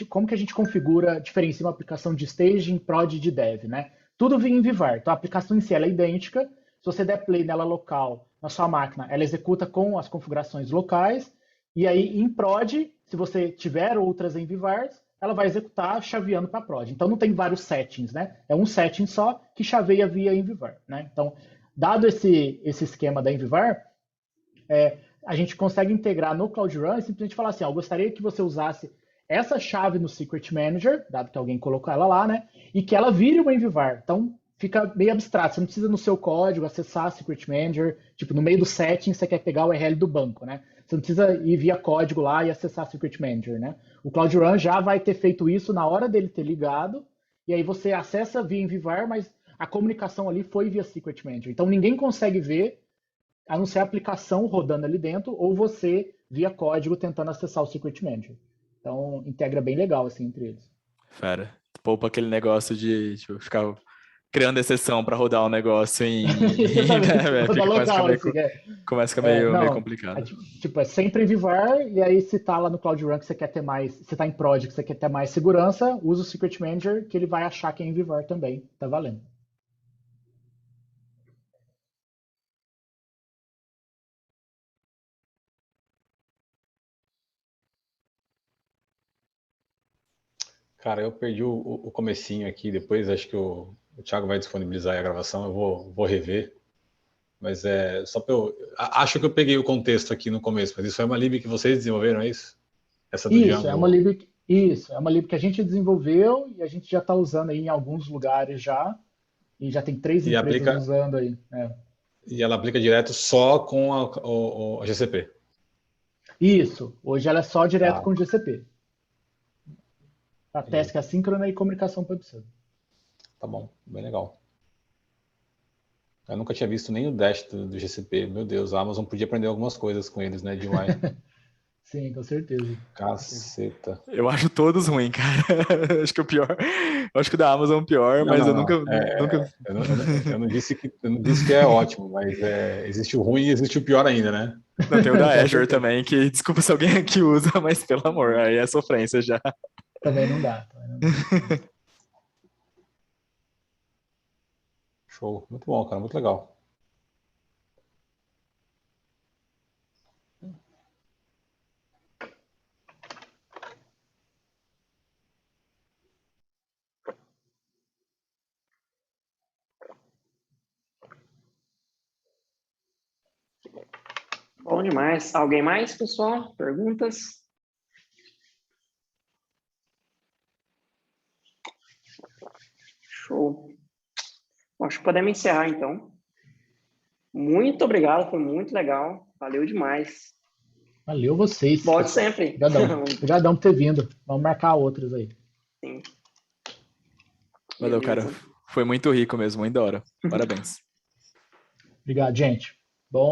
como que a gente configura, diferencia uma aplicação de staging, prod e de dev, né? Tudo vem em Vivar. Então a aplicação em si ela é idêntica. Se você der play nela local, na sua máquina, ela executa com as configurações locais. E aí em prod, se você tiver outras em Vivars, ela vai executar chaveando para prod. Então não tem vários settings, né? É um setting só que chaveia via Envivar, né? Então, dado esse esquema da Envivar, a gente consegue integrar no Cloud Run e simplesmente falar assim, ó, eu gostaria que você usasse essa chave no Secret Manager, dado que alguém colocou ela lá, né? E que ela vire uma Envivar. Então, fica meio abstrato. Você não precisa no seu código acessar Secret Manager. Tipo, no meio do setting, você quer pegar o URL do banco, né? Você não precisa ir via código lá e acessar Secret Manager, né? O Cloud Run já vai ter feito isso na hora dele ter ligado. E aí você acessa via Envivar, mas a comunicação ali foi via Secret Manager. Então, ninguém consegue ver a não ser a aplicação rodando ali dentro, ou você, via código, tentando acessar o Secret Manager. Então, integra bem legal, assim, entre eles. Fera. Poupa aquele negócio de tipo, ficar criando exceção para rodar um negócio em. Exatamente, roda Começa a ficar local, meio, assim, começa a ficar meio não, complicado. tipo, é sempre em Vivar, e aí se tá lá no Cloud Run que você quer ter mais, se tá em Prod que você quer ter mais segurança, usa o Secret Manager, que ele vai achar que é em Vivar também, tá valendo. Cara, eu perdi o comecinho aqui, depois acho que o Thiago vai disponibilizar aí a gravação, eu vou rever. Mas é só para eu. Acho que eu peguei o contexto aqui no começo, mas isso é uma lib que vocês desenvolveram, é isso? Essa do Django. Isso, é uma lib que a gente desenvolveu e a gente já está usando aí em alguns lugares já, e já tem 3 E empresas aplica. usando aí. E ela aplica direto só com a GCP. Isso, hoje ela é só direto Tá, com o GCP, para beleza. task assíncrona e comunicação para web. Tá bom, bem legal. Eu nunca tinha visto nem o Dash do GCP. Meu Deus, a Amazon podia aprender algumas coisas com eles, né? De UI. Sim, com certeza. Caceta. Eu acho todos ruins, cara. Acho que o pior. Acho que o da Amazon é o pior, Não, mas eu não, nunca, não. nunca. Eu não disse que é ótimo, mas existe o ruim e existe o pior ainda, né? Não, tem o da Com Azure certeza. também, que desculpa se alguém aqui usa, mas pelo amor, aí é sofrência já. Também não dá. Também não dá. Show. Muito bom, cara. Muito legal. Bom demais. Alguém mais, pessoal? Perguntas? Show. Bom, acho que podemos encerrar, então. Muito obrigado, foi muito legal. Valeu demais. Valeu vocês. Volte sempre. Obrigadão. Obrigadão por ter vindo. Vamos marcar outros aí. Sim. Valeu, cara. Beleza. Foi muito rico mesmo, muito da hora. Parabéns. Obrigado, gente. Bom.